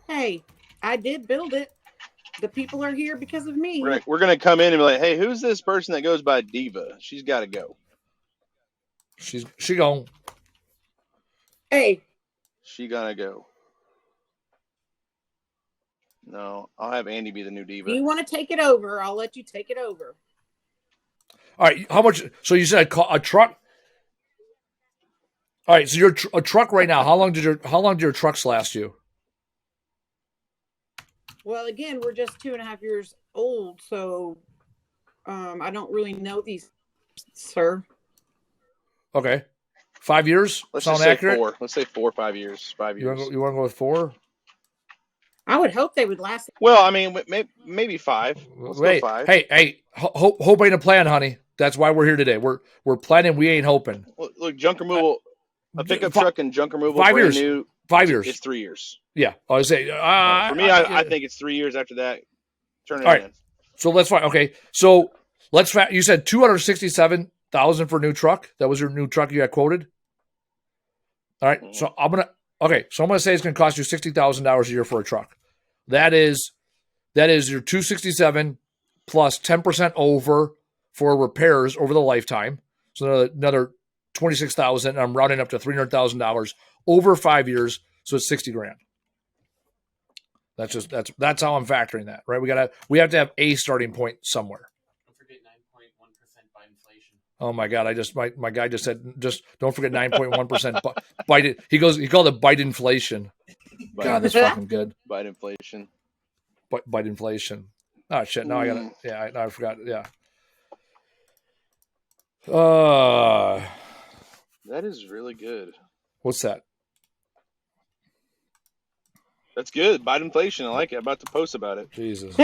Hey, I did build it. The people are here because of me. We're gonna come in and be like, hey, who's this person that goes by Diva? She's got to go. She gone. Hey. She gotta go. No, I'll have Andy be the new Diva. If you want to take it over, I'll let you take it over. All right. How much? So you said a truck. All right. So you're a truck right now. How long did your trucks last you? Well, again, we're just 2.5 years old, so I don't really know these, sir. Okay. 5 years? Let's sound just say accurate? 4. Let's say 4 or 5 years. 5 years. You want to go with 4? I would hope they would last. Well, I mean, maybe 5. Let's go 5. Hey, hope ain't a plan, honey. That's why we're here today. We're planning. We ain't hoping. Look, junk removal, a pickup truck and junk removal, 5 brand years. new. 5 years. It's 3 years. Yeah, I was say. For me, I think it's 3 years after that. Turn it all right. in. So let's find. Okay, so let's. You said $267,000 for a new truck. That was your new truck you got quoted. All right. Mhm. So I'm gonna say it's gonna cost you $60,000 a year for a truck. That is your 267 plus 10% over for repairs over the lifetime. So another 26,000. I'm rounding up to $300,000 over 5 years. So it's 60 grand. That's how I'm factoring that, right? We have to have a starting point somewhere. Don't forget 9.1% by inflation. Oh my God! My guy just said don't forget 9.1% bite. He called it bite inflation. God, that's fucking good. Bite inflation. Bite inflation. Oh shit! Now I gotta. Yeah, I forgot. Yeah. That is really good. What's that? That's good. Bite inflation. I like it. I'm about to post about it. Jesus.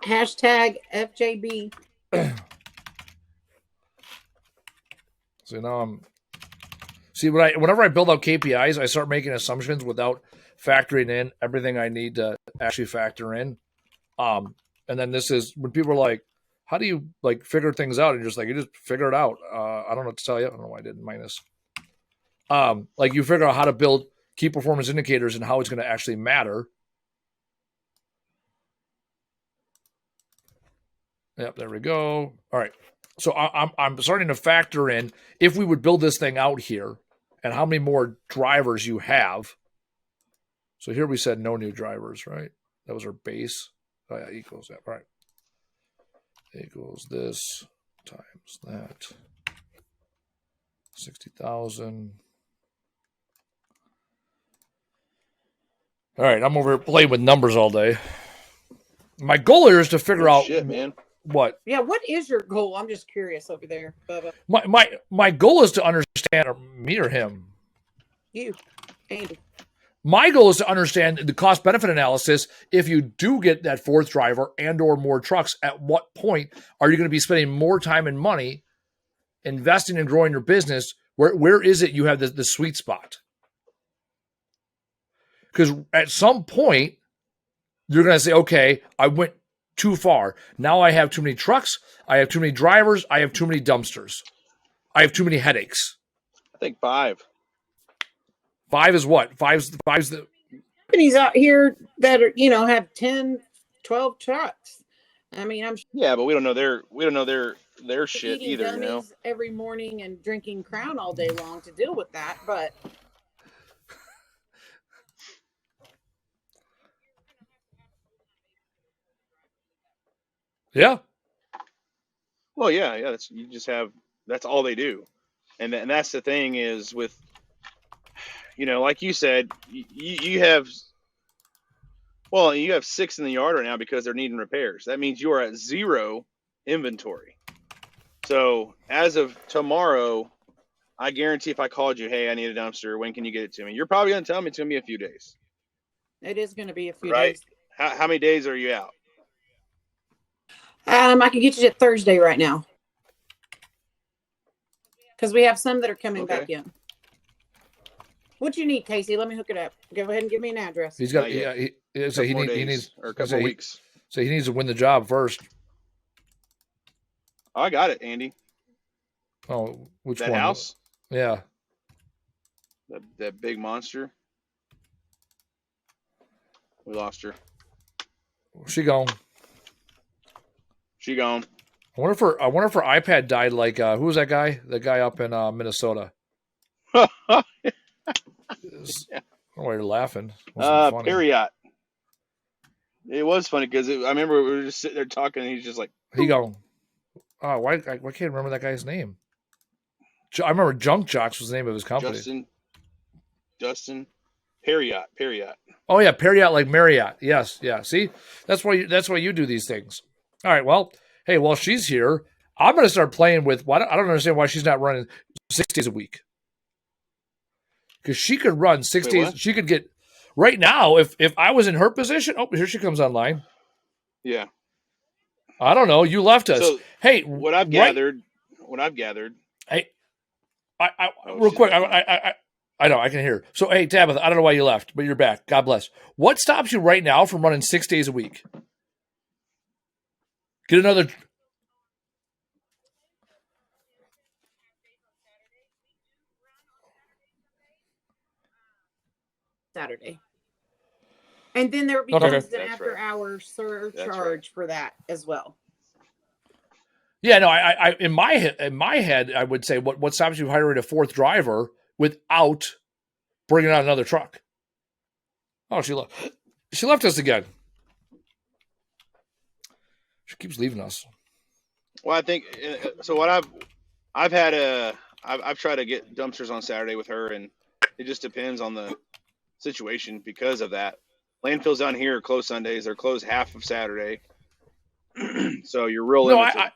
Hashtag FJB. So now whenever I build out KPIs, I start making assumptions without factoring in everything I need to actually factor in. And then this is when people are like, how do you like figure things out? And you just figure it out. I don't know what to tell you. I don't know why I did minus. Like you figure out how to build key performance indicators and how it's going to actually matter. Yep, there we go. All right. So I'm starting to factor in if we would build this thing out here and how many more drivers you have. So here we said no new drivers, right? That was our base. Oh yeah, equals that. All right. Equals this times that. 60,000. All right, I'm over here playing with numbers all day. My goal here is to figure out man. What? Yeah, what is your goal? I'm just curious over there, Bubba. My goal is to understand, or me or him. You, Andy. My goal is to understand the cost benefit analysis. If you do get that fourth driver and or more trucks, at what point are you going to be spending more time and money investing and growing your business? Where is it you have the sweet spot? Because at some point, you're going to say, okay, I went too far. Now I have too many trucks. I have too many drivers. I have too many dumpsters. I have too many headaches. I think 5. 5 is what? Five's the Companies out here that are, have 10, 12 trucks. I mean, I'm Yeah, but we don't know their shit eating either, gummies every morning and drinking Crown all day long to deal with that, but yeah. Well, yeah. That's all they do, and that's the thing is with, like you said, you have 6 in the yard right now because they're needing repairs. That means you are at 0 inventory. So as of tomorrow, I guarantee if I called you, hey, I need a dumpster, when can you get it to me? You're probably going to tell me it's going to be a few days. it is going to be a few Right. days. How many days are you out? I can get you to Thursday right now because we have some that are coming Okay. back in. What you need, Casey? Let me hook it up. Go ahead and give me an address. He's got Not yet. he needs or a couple of weeks. So he needs to win the job first. Oh, I got it, Andy. Oh, which That one? house, Yeah. that big monster. We lost her. She gone. She gone. I wonder if her iPad died like who was that guy? The guy up in Minnesota. Why you're laughing? Wasn't funny. Period. It was funny because I remember we were just sitting there talking, and he's just like, He gone. Oh, why can't I remember that guy's name? I remember Junk Jocks was the name of his company. Justin. Period. Oh yeah, Marriott, like Marriott. Yes, yeah. See, that's why you do these things. All right. Well, hey, while she's here, I'm going to start playing with. I don't understand why she's not running 6 days a week. Because she could run 6 days. What? She could get right now, if I was in her position, oh, here she comes online. Yeah. I don't know. You left us. So Hey, what I've right? gathered, Hey, I oh, real she's quick. back on. I know I can hear. So, hey, Tabatha, I don't know why you left, but you're back. God bless. What stops you right now from running 6 days a week? Get another. Saturday. And then there Okay. becomes an That's after right. hour That's surcharge for that as well. Yeah, no. I in my head, I would say what stops you hiring a fourth driver without bringing on another truck? Oh, she left. She left us again. She keeps leaving us. Well, I think so. What I've had I've tried to get dumpsters on Saturday with her, and it just depends on the situation because of that. Landfills down here are closed Sundays. They're closed half of Saturday, so you're real No, limited.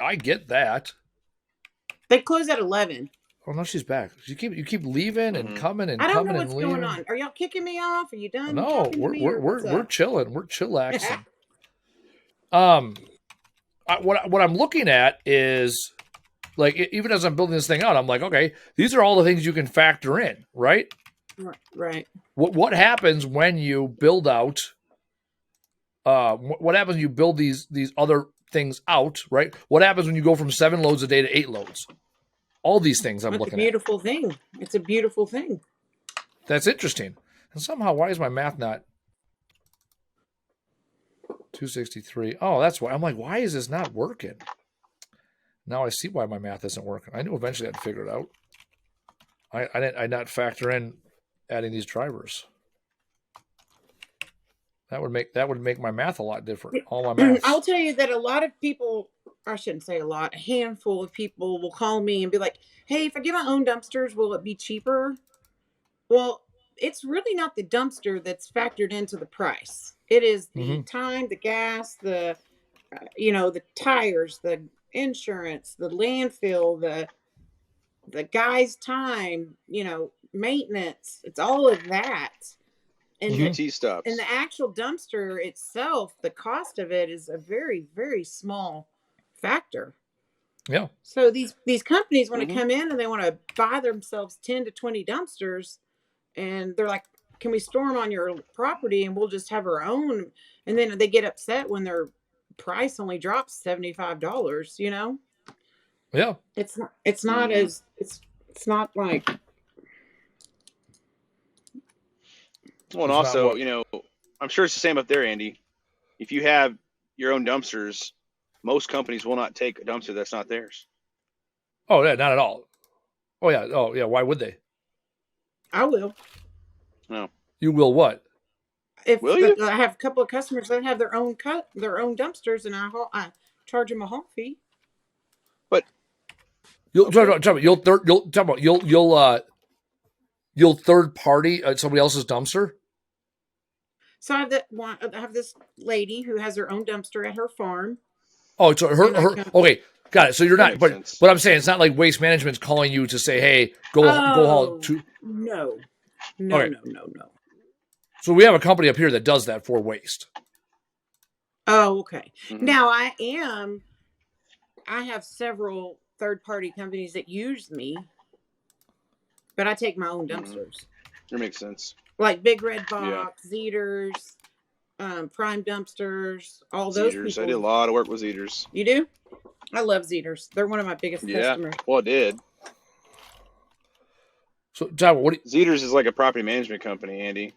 I get that. They close at 11. Oh no, she's back. You keep leaving and coming and I don't coming know and what's leaving. going on. Are y'all kicking me off? Are you done No, talking to me? we're chilling. We're chillaxing. What I'm looking at is like even as I'm building this thing out, I'm like, okay, these are all the things you can factor in, right? Right. What happens when you build out? What happens when you build these other things out, right? What happens when you go from 7 loads a day to 8 loads? All these things I'm looking at. It's a beautiful thing. It's a beautiful thing. That's interesting. And somehow, why is my math not 263? Oh, that's why. I'm like, why is this not working? Now I see why my math isn't working. I knew eventually I'd figure it out. I'd not factor in adding these drivers. That would make my math a lot different. All my math. I'll tell you that a lot of people, I shouldn't say a lot, a handful of people will call me and be like, hey, if I get my own dumpsters, will it be cheaper? Well, it's really not the dumpster that's factored into the price. It is the time, the gas, the tires, the insurance, the landfill, the guy's time, maintenance. It's all of that. And QT stops. And the actual dumpster itself, the cost of it is a very, very small factor. Yeah. So these companies want to come in and they want to buy themselves 10 to 20 dumpsters, and they're like, can we store them on your property and we'll just have our own? And then they get upset when their price only drops $75, Yeah. It's not as it's not like. Well, and also, I'm sure it's the same up there, Andy. If you have your own dumpsters, most companies will not take a dumpster that's not theirs. Oh, yeah, not at all. Oh, yeah. Oh, yeah. Why would they? I will. No. You will what? Will you? I have a couple of customers that have their own dumpsters, and I charge them a haul fee. But you'll third party somebody else's dumpster. So I have this lady who has her own dumpster at her farm. Oh, so her okay, got it. So you're not, but sense. I'm saying it's not like Waste Management's calling you to say, hey, go haul to. No. So we have a company up here that does that for waste. Oh, okay. Now I have several third-party companies that use me, but I take my own dumpsters. That makes sense. Like Big Red Box, Zeters, Prime Dumpsters, all those people. I did a lot of work with Zeters. You do? I love Zeters. They're one of my biggest customers. Well, I did. So, John, Zeters is like a property management company, Andy.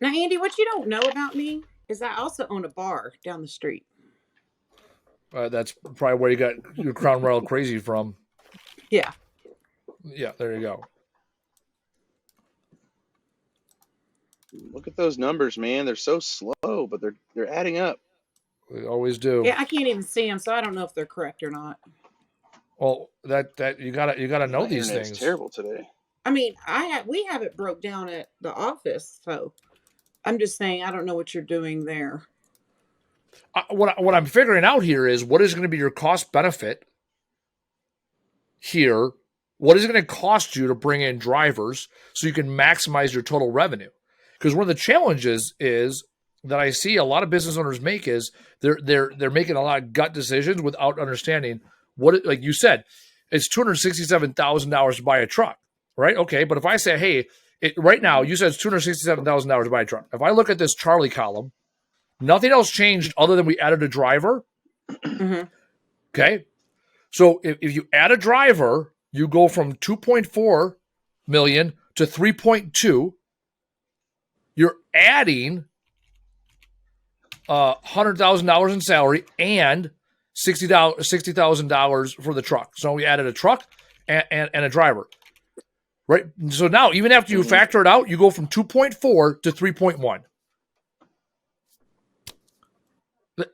Now, Andy, what you don't know about me is I also own a bar down the street. That's probably where you got your Crown Royal crazy from. Yeah. Yeah, there you go. Look at those numbers, man. They're so slow, but they're adding up. They always do. Yeah, I can't even see them, so I don't know if they're correct or not. Well, that you gotta know these things. It's terrible today. I mean, we have it broke down at the office, so I'm just saying I don't know what you're doing there. What I'm figuring out here is what is going to be your cost benefit here What is it going to cost you to bring in drivers so you can maximize your total revenue? Because one of the challenges is that I see a lot of business owners make is they're making a lot of gut decisions without understanding what, like you said, it's $267,000 to buy a truck, right? Okay, but if I say, hey, right now you said it's $267,000 to buy a truck. If I look at this Charlie column, nothing else changed other than we added a driver. Mm-hmm. Okay, so if you add a driver, you go from 2.4 million to 3.2. You're adding $100,000 in salary and $60,000 for the truck. So we added a truck and a driver, right? So now, even after you factor it out, you go from 2.4 to 3.1.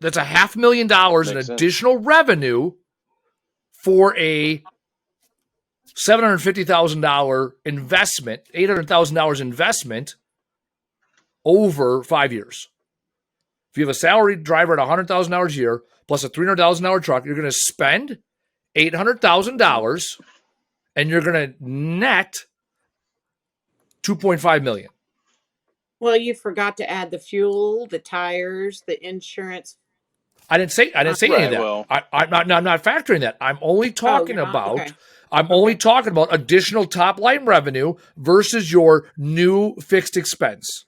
That's $500,000 in additional revenue for a $750,000 investment, $800,000 investment over 5 years. If you have a salaried driver at $100,000 a year plus a $300,000 truck, you're going to spend $800,000 and you're going to net $2.5 million. Well, you forgot to add the fuel, the tires, the insurance. I didn't say any of that. Well, I'm not factoring that. I'm only talking about okay. only talking about additional top line revenue versus your new fixed expense.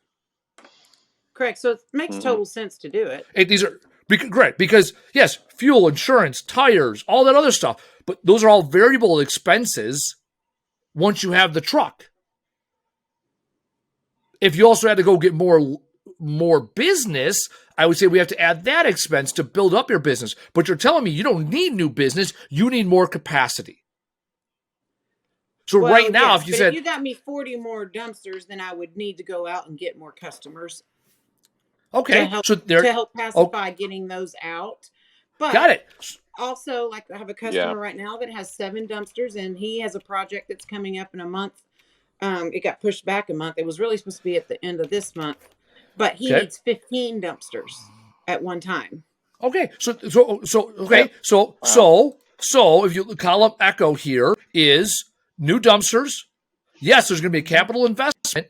Correct. So it makes total sense to do it. These are great because yes, fuel, insurance, tires, all that other stuff, but those are all variable expenses once you have the truck. If you also had to go get more business, I would say we have to add that expense to build up your business. But you're telling me you don't need new business, you need more capacity. So right now, yes, if you got me 40 more dumpsters, then I would need to go out and get more customers. Okay, to help pacify getting those out. But got it. Also, like I have a customer right now that has 7 dumpsters, and he has a project that's coming up in a month. It got pushed back a month. It was really supposed to be at the end of this month, but he needs 15 dumpsters at one time. Okay, so if you column echo here is new dumpsters. Yes, there's going to be a capital investment,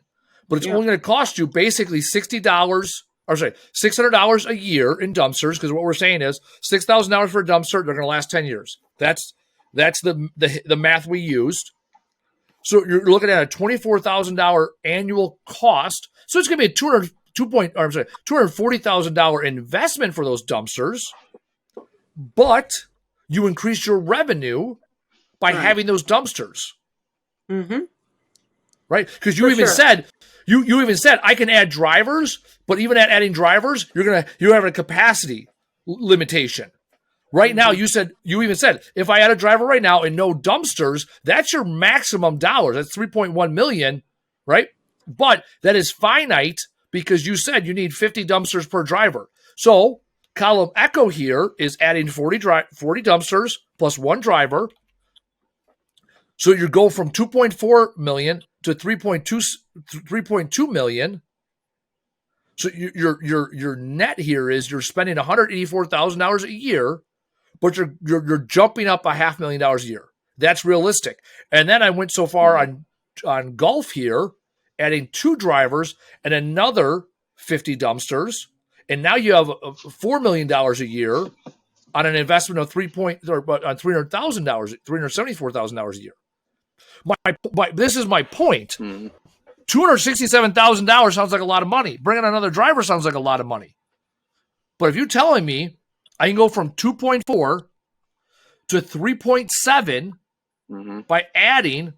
but it's only going to cost you basically $600 a year in dumpsters, because what we're saying is $6,000 for a dumpster, they're going to last 10 years. That's the math we used. So you're looking at a $24,000 annual cost. So it's going to be a $240,000 investment for those dumpsters, but you increase your revenue by having those dumpsters. Mm-hmm. Right? Because you said you even said I can add drivers, but even at adding drivers, you have a capacity limitation. Right now, you even said if I add a driver right now and no dumpsters, that's your maximum dollars. That's $3.1 million, right? But that is finite because you said you need 50 dumpsters per driver. So column echo here is adding 40 dumpsters plus 1 driver. So you go from 2.4 million to 3.2 million. So your net here is you're spending $184,000 a year, but you're jumping up $500,000 a year. That's realistic. And then I went so far on golf here, adding 2 drivers and another 50 dumpsters, and now you have $4 million a year on an investment of $374,000 a year. This is my point. $267,000 sounds like a lot of money. Bringing another driver sounds like a lot of money. But if you're telling me I can go from 2.4 to 3.7 by adding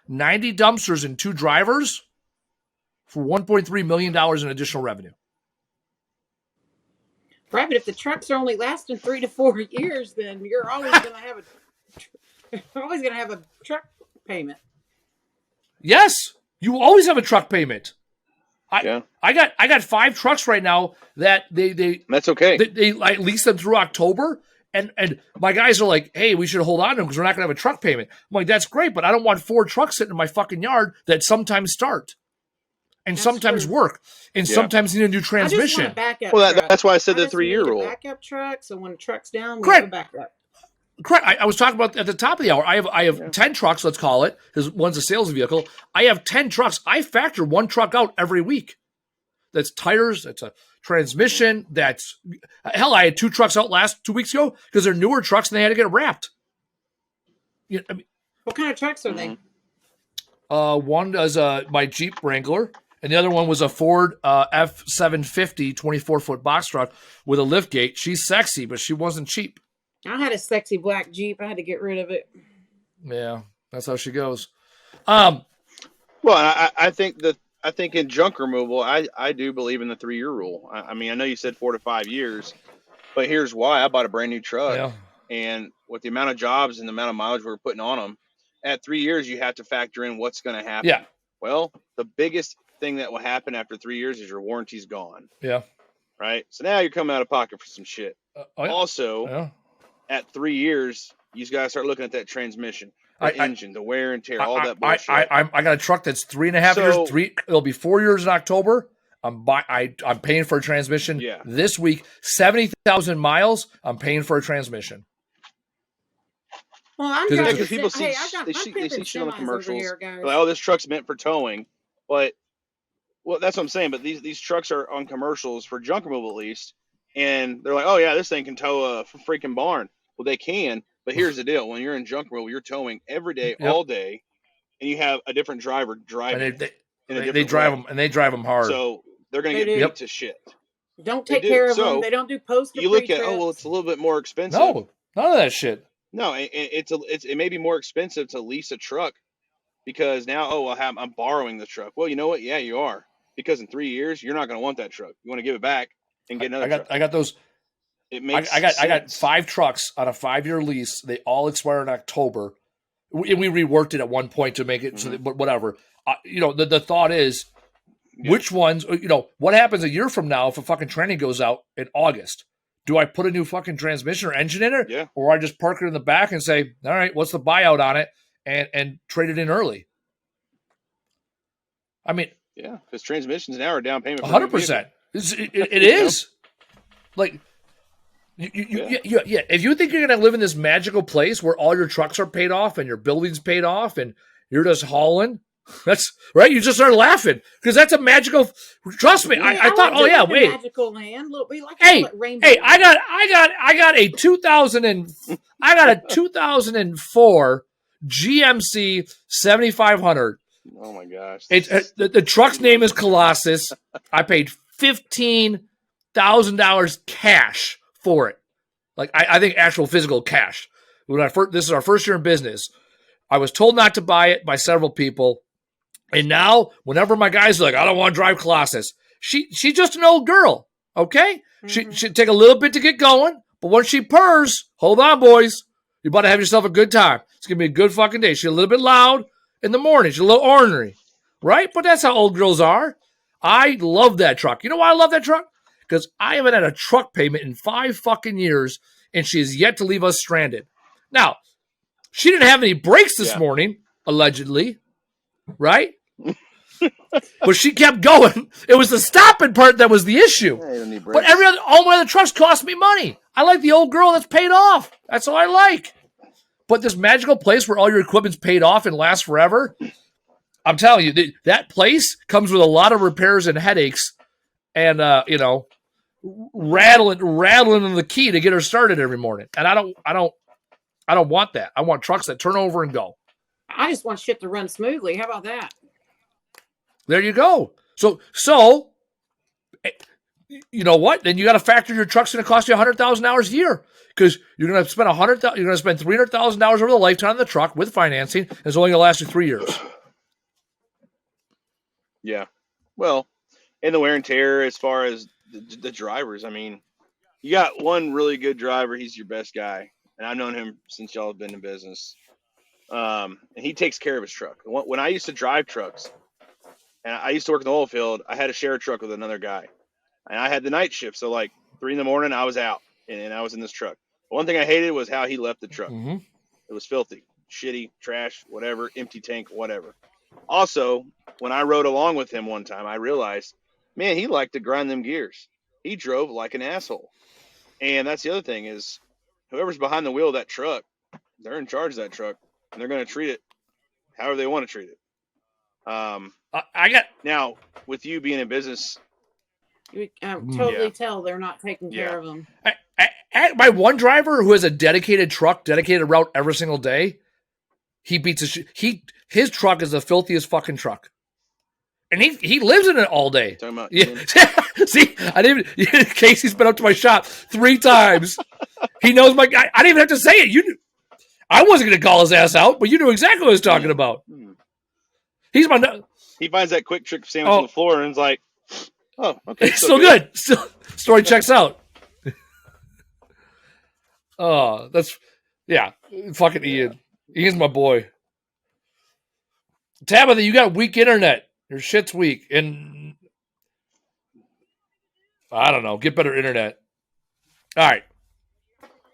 90 dumpsters and 2 drivers for $1.3 million in additional revenue. Right, but if the trucks are only lasting 3 to 4 years, then you're always going to have a truck payment. Yes, you always have a truck payment. I got 5 trucks right now that that's okay. They lease them through October, and my guys are like, hey, we should hold on to them because we're not going to have a truck payment. I'm like, that's great, but I don't want 4 trucks sitting in my fucking yard that sometimes start and sometimes work and sometimes need a new transmission. I just want a backup truck. That's why I said the 3-year rule. Backup truck, so when the truck's down, we have a backup. correct. I was talking about at the top of the hour. I have Yeah. 10 trucks, let's call it, because one's a sales vehicle. I have 10 trucks. I factor one truck out every week. That's tires. That's a transmission. That's hell. I had 2 trucks out last 2 weeks ago because they're newer trucks and they had to get wrapped. You know, I mean, What kind of trucks are they? one is my Jeep Wrangler, and the other one was a Ford F750 24-foot box truck with a lift gate. She's sexy, but she wasn't cheap. I had a sexy black Jeep. I had to get rid of it. Yeah, that's how she goes. Well, I think in junk removal, I do believe in the 3-year rule. I mean, I know you said 4 to 5 years, but here's why. I bought a brand new truck, Yeah. and with the amount of jobs and the amount of mileage we were putting on them, at 3 years, you have to factor in what's going to happen. Yeah. Well, the biggest thing that will happen after 3 years is your warranty's gone. Yeah. Right? So now you're coming out of pocket for some shit. Yeah. Also, at 3 years, you guys start looking at that transmission, the engine, the wear and tear, all that bullshit. I got a truck that's 3.5 years. It'll be 4 years in October. I'm paying for a transmission this week. 70,000 miles. I'm paying for a transmission. Well, I'm because people see shit on the commercials. Like, oh, this truck's meant for towing, but that's what I'm saying. But these trucks are on commercials for junk removal at least, and they're like, oh yeah, this thing can tow a freaking barn. Well, they can, but here's the deal: when you're in junk removal, you're towing every day, all day, and you have a different driver driving. They drive them hard. So they're gonna get beat to shit. Don't take care of them. They don't do post. You look at it's a little bit more expensive. No, none of that shit. No, it may be more expensive to lease a truck because now, I'm borrowing the truck. Well, you know what? Yeah, you are, because in 3 years you're not going to want that truck. You want to give it back and get another truck. I got those. It makes I got 5 trucks on a 5-year lease. They all expire in October. We reworked it at one point to make it so that, but whatever. The thought is, which ones? What happens a year from now if a fucking tranny goes out in August? Do I put a new fucking transmission or engine in it? Yeah. Or I just park it in the back and say, all right, what's the buyout on it? And trade it in early. I mean. Yeah, because transmissions now are down payment. 100%. It is. Like, if you think you're going to live in this magical place where all your trucks are paid off and your building's paid off and you're just hauling, that's right. You just started laughing because that's a magical. Trust me, I thought. Oh yeah, wait. Magical land. Look, we like rainbow. Hey, I got a 2004 GMC 7500. Oh my gosh! The truck's name is Colossus. I paid $15,000 cash for it. Like I think actual physical cash. This is our first year in business. I was told not to buy it by several people. And now, whenever my guys are like, I don't want to drive Colossus, she's just an old girl, okay? Mm-hmm. She'll take a little bit to get going, but once she purrs, hold on, boys. You're about to have yourself a good time. It's going to be a good fucking day. She's a little bit loud in the morning. She's a little ornery, right? But that's how old girls are. I love that truck. You know why I love that truck? Because I haven't had a truck payment in 5 fucking years, and she has yet to leave us stranded. Now, she didn't have any brakes this morning, allegedly, right? But she kept going. It was the stopping part that was the issue. But all my other trucks cost me money. I like the old girl that's paid off. That's all I like. But this magical place where all your equipment's paid off and lasts forever, I'm telling you, that place comes with a lot of repairs and headaches and, rattling on the key to get her started every morning. And I don't want that. I want trucks that turn over and go. I just want shit to run smoothly. How about that? There you go. So you know what? Then you got to factor your truck's going to cost you $100,000 a year because you're going to spend $300,000 over the lifetime of the truck with financing. And it's only going to last you 3 years. Yeah. Well, and the wear and tear as far as the drivers. I mean, you got one really good driver. He's your best guy. And I've known him since y'all have been in business. And he takes care of his truck. When I used to drive trucks, and I used to work in the oil field, I had to share a truck with another guy. And I had the night shift. So like 3 a.m, I was out and I was in this truck. One thing I hated was how he left the truck. Mm-hmm. It was filthy, shitty, trash, whatever, empty tank, whatever. Also, when I rode along with him one time, I realized, man, he liked to grind them gears. He drove like an asshole. And that's the other thing is whoever's behind the wheel of that truck, they're in charge of that truck, and they're going to treat it however they want to treat it. I got Now, with you being in business, You totally Yeah. tell they're not taking care Yeah. of them. my one driver who has a dedicated truck, dedicated route every single day. He beats his truck is the filthiest fucking truck, and he lives in it all day. talking about Yeah. Ian, See, I didn't. Casey's been up to my shop 3 times. He knows my guy. I didn't even have to say it. You knew. I wasn't going to call his ass out, but you knew exactly what I was talking about. He's my. he finds that quick trick sandwich on the floor and is like, "Oh, okay, It's still good. Still, story checks out. Oh, that's fucking Ian. Ian's my boy. Tabatha, you got weak internet. Your shit's weak, and I don't know. Get better internet. All right.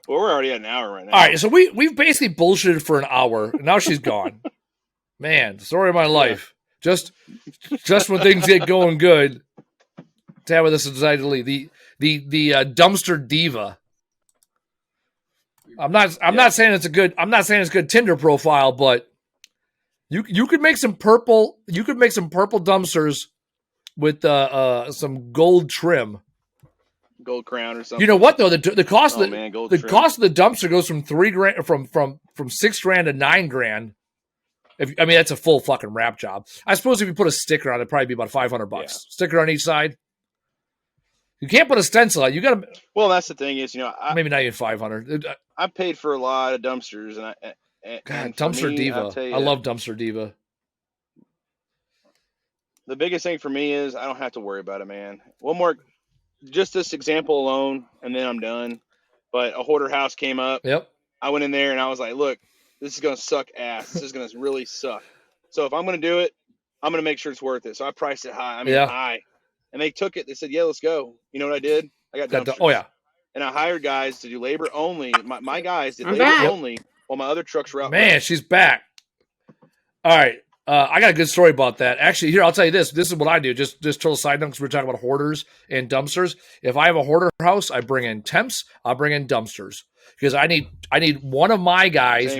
Well, we're already at an hour right now. All right, so we've basically bullshitted for an hour, and now she's gone. Man, story of my life. Just when things get going good, Tabatha decided to leave. The dumpster diva. I'm not saying it's a good Tinder profile, but you could make some purple dumpsters with some gold trim. Gold crown or something. You know what though? The cost of cost of the dumpster goes from $3,000 from $6,000 to $9,000. That's a full fucking wrap job. I suppose if you put a sticker on it, it'd probably be about $500. Yeah. Sticker on each side. You can't put a stencil on. You got to. Well, that's the thing is, Maybe not even 500. I paid for a lot of dumpsters, and Dumpster Diva. I love Dumpster Diva. The biggest thing for me is I don't have to worry about it, man. One more, just this example alone, and then I'm done. But a hoarder house came up. Yep. I went in there and I was like, look, this is going to suck ass. This is going to really suck. So if I'm going to do it, I'm going to make sure it's worth it. So I priced it high. High. And they took it. They said, yeah, let's go. You know what I did? I got dumpsters. Oh, yeah. And I hired guys to do labor only. My guys did labor only while my other trucks were out. Man, she's back. All right. I got a good story about that. Actually, here, I'll tell you this. This is what I do. Just total side note, because we're talking about hoarders and dumpsters. If I have a hoarder house, I bring in temps. I'll bring in dumpsters. Because I need one of my guys,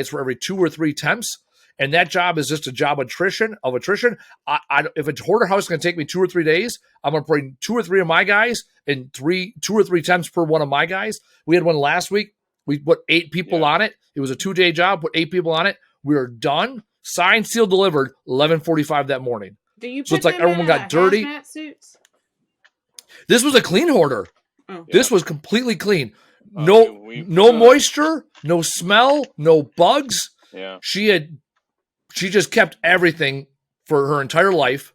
for every 2 or 3 temps. And that job is just a job of attrition. If a hoarder house is going to take me 2 or 3 days, I'm going to bring 2 or 3 of my guys and 2 or 3 temps per one of my guys. We had one last week. We put 8 people on it. It was a 2-day job. Put 8 people on it. We were done. Signed, sealed, delivered. 11:45 that morning. Do you? So it's like everyone got dirty. Suits? This was a clean hoarder. Oh. This was completely clean. No moisture, no smell, no bugs. Yeah. She just kept everything for her entire life.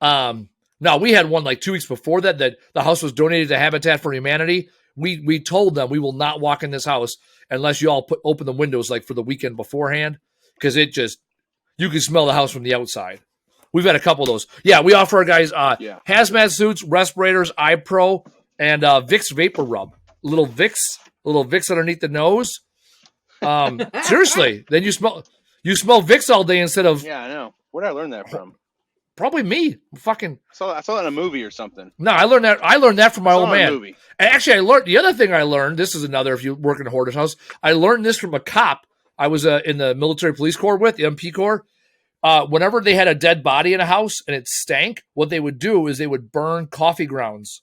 Now we had one like 2 weeks before that the house was donated to Habitat for Humanity. We told them we will not walk in this house unless you all open the windows like for the weekend beforehand, because you can smell the house from the outside. We've had a couple of those. Yeah, we offer our guys hazmat suits, respirators, eye pro, and Vicks Vapor Rub. Little Vicks underneath the nose. Seriously, then you smell Vicks all day instead of. Yeah, I know. Where did I learn that from? Probably me. Fucking. I saw that in a movie or something. No, I learned that from my old man. Movie. And actually, the other thing I learned. This is another. If you work in a hoarder's house, I learned this from a cop I was in the military police corps with, the MP Corps. Whenever they had a dead body in a house and it stank, what they would do is they would burn coffee grounds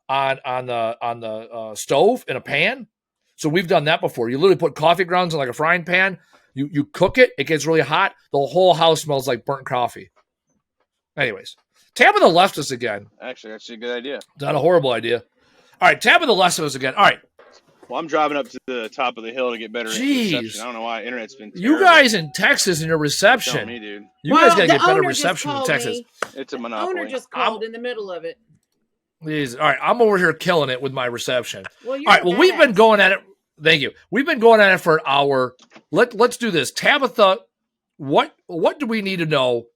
on the stove in a pan. So we've done that before. You literally put coffee grounds in like a frying pan. You cook it. It gets really hot. The whole house smells like burnt coffee. Anyways, Tabatha left us again. Actually, that's a good idea. It's not a horrible idea. All right, Tabatha left us again. All right. Well, I'm driving up to the top of the hill to get better reception. I don't know why internet's been terrible. You guys in Texas and your reception. Tell me, dude. You guys got to get better reception in Texas. It's a monopoly. The owner just called in the middle of it. Please. All right, I'm over here killing it with my reception. Well, all right, well, we've been going at it. Thank you. We've been going at it for an hour. Let's do this. Tabatha, what do we need to know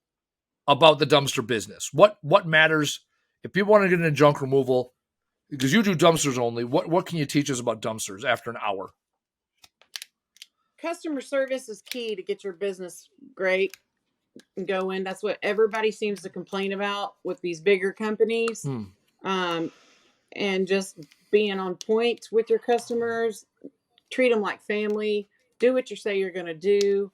about the dumpster business? What matters? If people want to get into junk removal, because you do dumpsters only, what can you teach us about dumpsters after an hour? Customer service is key to get your business great and going. That's what everybody seems to complain about with these bigger companies. and just being on point with your customers. Treat them like family. Do what you say you're going to do.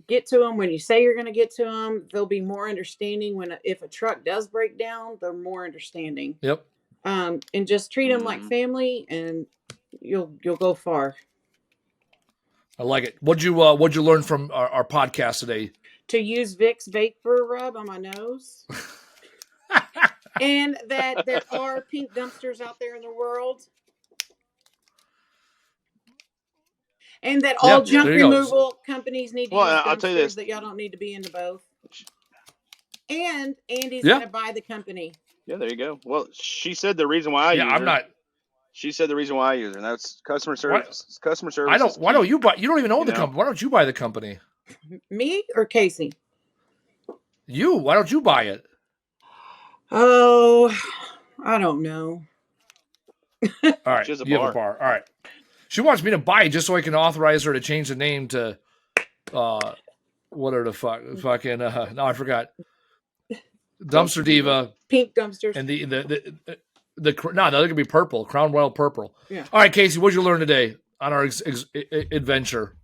Get to them when you say you're going to get to them. They'll be more understanding when if a truck does break down. They're more understanding. Yep. And just treat them like family, and you'll go far. I like it. What'd you learn from our podcast today? To use Vicks Vapor Rub on my nose. And that there are pink dumpsters out there in the world. And that all junk removal companies need to use dumpsters. I'll tell you this. That y'all don't need to be into both. And Andy's going to buy the company. Yeah, there you go. Well, she said the reason why I use her. I'm not. She said the reason why I use her, and that's customer service. What? Customer service. I don't. Why don't you buy? You don't even own the company. Why don't you buy the company? Me or Casey? You. Why don't you buy it? Oh, I don't know. All right. She has you have a bar. All right. She wants me to buy it just so I can authorize her to change the name to, what are the fucking? No, I forgot. Dumpster Diva. Pink dumpsters. And the other could be purple. Crown Royal purple. Yeah. All right, Casey, what'd you learn today on our adventure?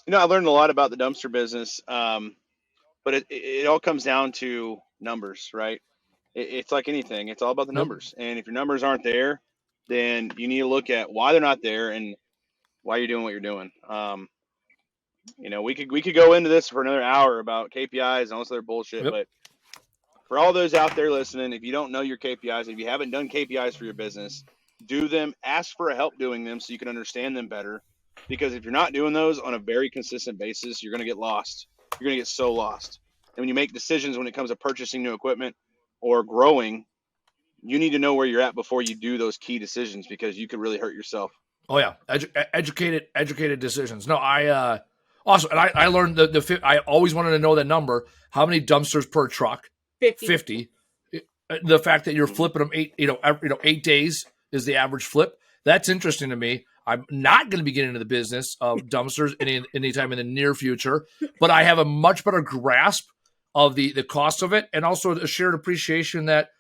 I learned a lot about the dumpster business, but it all comes down to numbers, right? It's like anything. It's all about the numbers. And if your numbers aren't there, then you need to look at why they're not there and why you're doing what you're doing. We could go into this for another hour about KPIs and all this other bullshit, but for all those out there listening, if you don't know your KPIs, if you haven't done KPIs for your business, do them, ask for help doing them so you can understand them better. Because if you're not doing those on a very consistent basis, you're going to get lost. You're going to get so lost. And when you make decisions when it comes to purchasing new equipment or growing, you need to know where you're at before you do those key decisions, because you could really hurt yourself. Oh yeah. Educated decisions. No, I learned I always wanted to know that number. How many dumpsters per truck? 50. The fact that you're flipping them 8 days is the average flip. That's interesting to me. I'm not going to be getting into the business of dumpsters anytime in the near future, but I have a much better grasp of the cost of it, and also a shared appreciation that,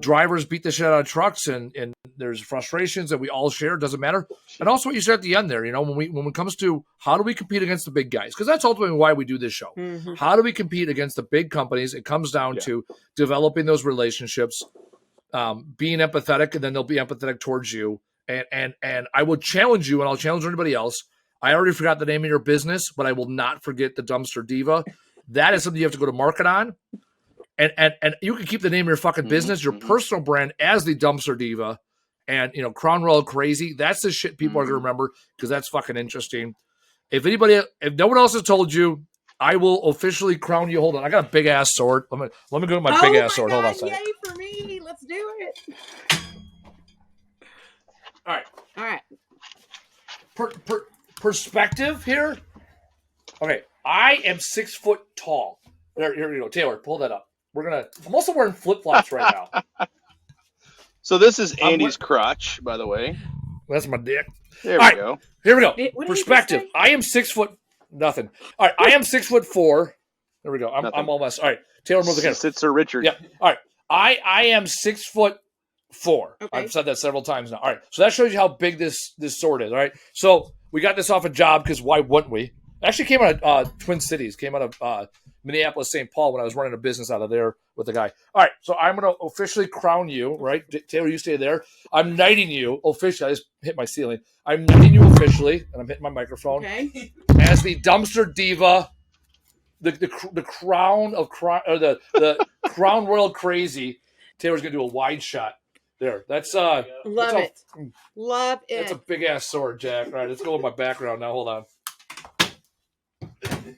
drivers beat the shit out of trucks, and there's frustrations that we all share. It doesn't matter. And also what you said at the end there, when it comes to how do we compete against the big guys? Because that's ultimately why we do this show. Mm-hmm. How do we compete against the big companies? It comes down to developing those relationships, being empathetic, and then they'll be empathetic towards you. And I will challenge you, and I'll challenge anybody else. I already forgot the name of your business, but I will not forget the Dumpster Diva. That is something you have to go to market on. And you can keep the name of your fucking business, your personal brand, as the Dumpster Diva. And, Crown Royal Crazy. That's the shit people are going to remember, because that's fucking interesting. If no one else has told you, I will officially crown you. Hold on. I got a big ass sword. Let me go to my big ass sword. God, hold on a second. Yay for me. Let's do it. All right. Perspective here. Okay. I am 6 foot tall. Here you go. Taylor, pull that up. I'm also wearing flip-flops right now. So this is Andy's crotch, by the way. That's my dick. There we go. Here we go. Perspective. I am 6 foot. Nothing. All right. I am 6'4". There we go. I'm almost. All right. Taylor, move the camera. Sit Sir Richard. Yeah. All right. I am 6'4". Okay. I've said that several times now. All right. So that shows you how big this sword is. All right. So we got this off a job, because why wouldn't we? It actually came out of Twin Cities. Came out of Minneapolis, St. Paul, when I was running a business out of there with the guy. All right. So I'm going to officially crown you, right? Taylor, you stay there. I'm knighting you officially. I just hit my ceiling. I'm knighting you officially, and I'm hitting my microphone, as the Dumpster Diva, the crown of the Crown Royal Crazy. Taylor's going to do a wide shot. There. That's love it. Love it. That's a big ass sword, Jack. All right, let's go with my background now. Hold on.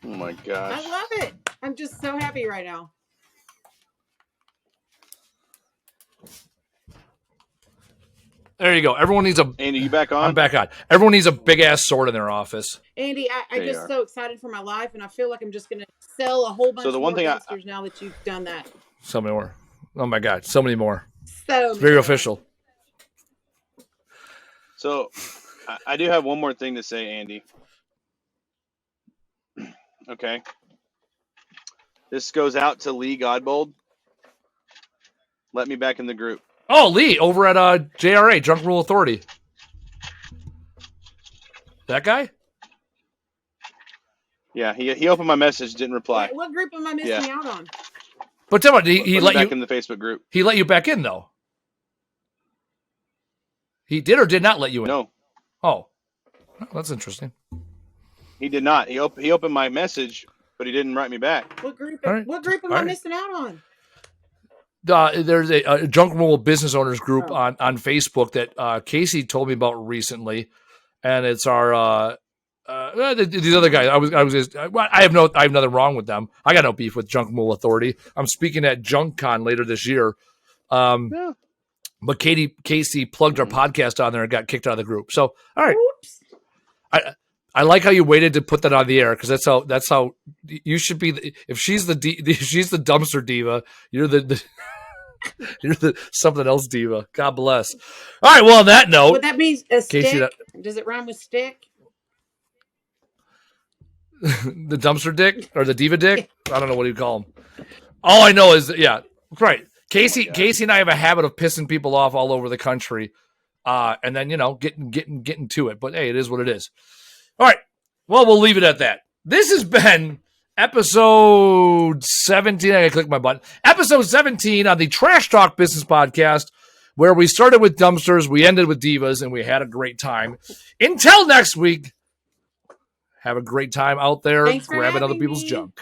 Oh my gosh. I love it. I'm just so happy right now. There you go. Everyone needs a. Andy, you back on? I'm back on. Everyone needs a big ass sword in their office. Andy, I'm just so excited for my life, and I feel like I'm just going to sell a whole bunch more dumpsters now that you've done that. So many more. Oh my God, so many more. It's very official. So, I do have one more thing to say, Andy. Okay. This goes out to Lee Godbold. Let me back in the group. Oh, Lee over at JRA, Drunk Rule Authority. That guy? Yeah, he opened my message, didn't reply. What group am I missing out on? But tell me, he let back you in the Facebook group. He let you back in though. He did or did not let you in? No. Oh, well, that's interesting. He did not. He opened my message, but he didn't write me back. What group? All right. What group am All I right. missing out on? There's a Drunk Rule business owners group Oh. on Facebook that Casey told me about recently, and it's our these other guys. I have nothing wrong with them. I got no beef with Drunk Rule Authority. I'm speaking at JunkCon later this year. Yeah. But Casey plugged our podcast on there and got kicked out of the group. So all right. Oops. I like how you waited to put that on the air because that's how you should be. If she's if she's the dumpster diva, you're the you're the something else diva. God bless. All right. Well, on that note, Would that be a Casey, stick? Does it rhyme with stick? the dumpster dick or the diva dick? I don't know what you call them. All I know is right. Casey and I have a habit of pissing people off all over the country, and then getting to it. But hey, it is what it is. All right. Well, we'll leave it at that. This has been episode 17. I gotta click my button. Episode 17 on the Trash Talk Business Podcast, where we started with dumpsters, we ended with divas, and we had a great time. Until next week, have a great time out there Thanks for grabbing other having people's me. junk.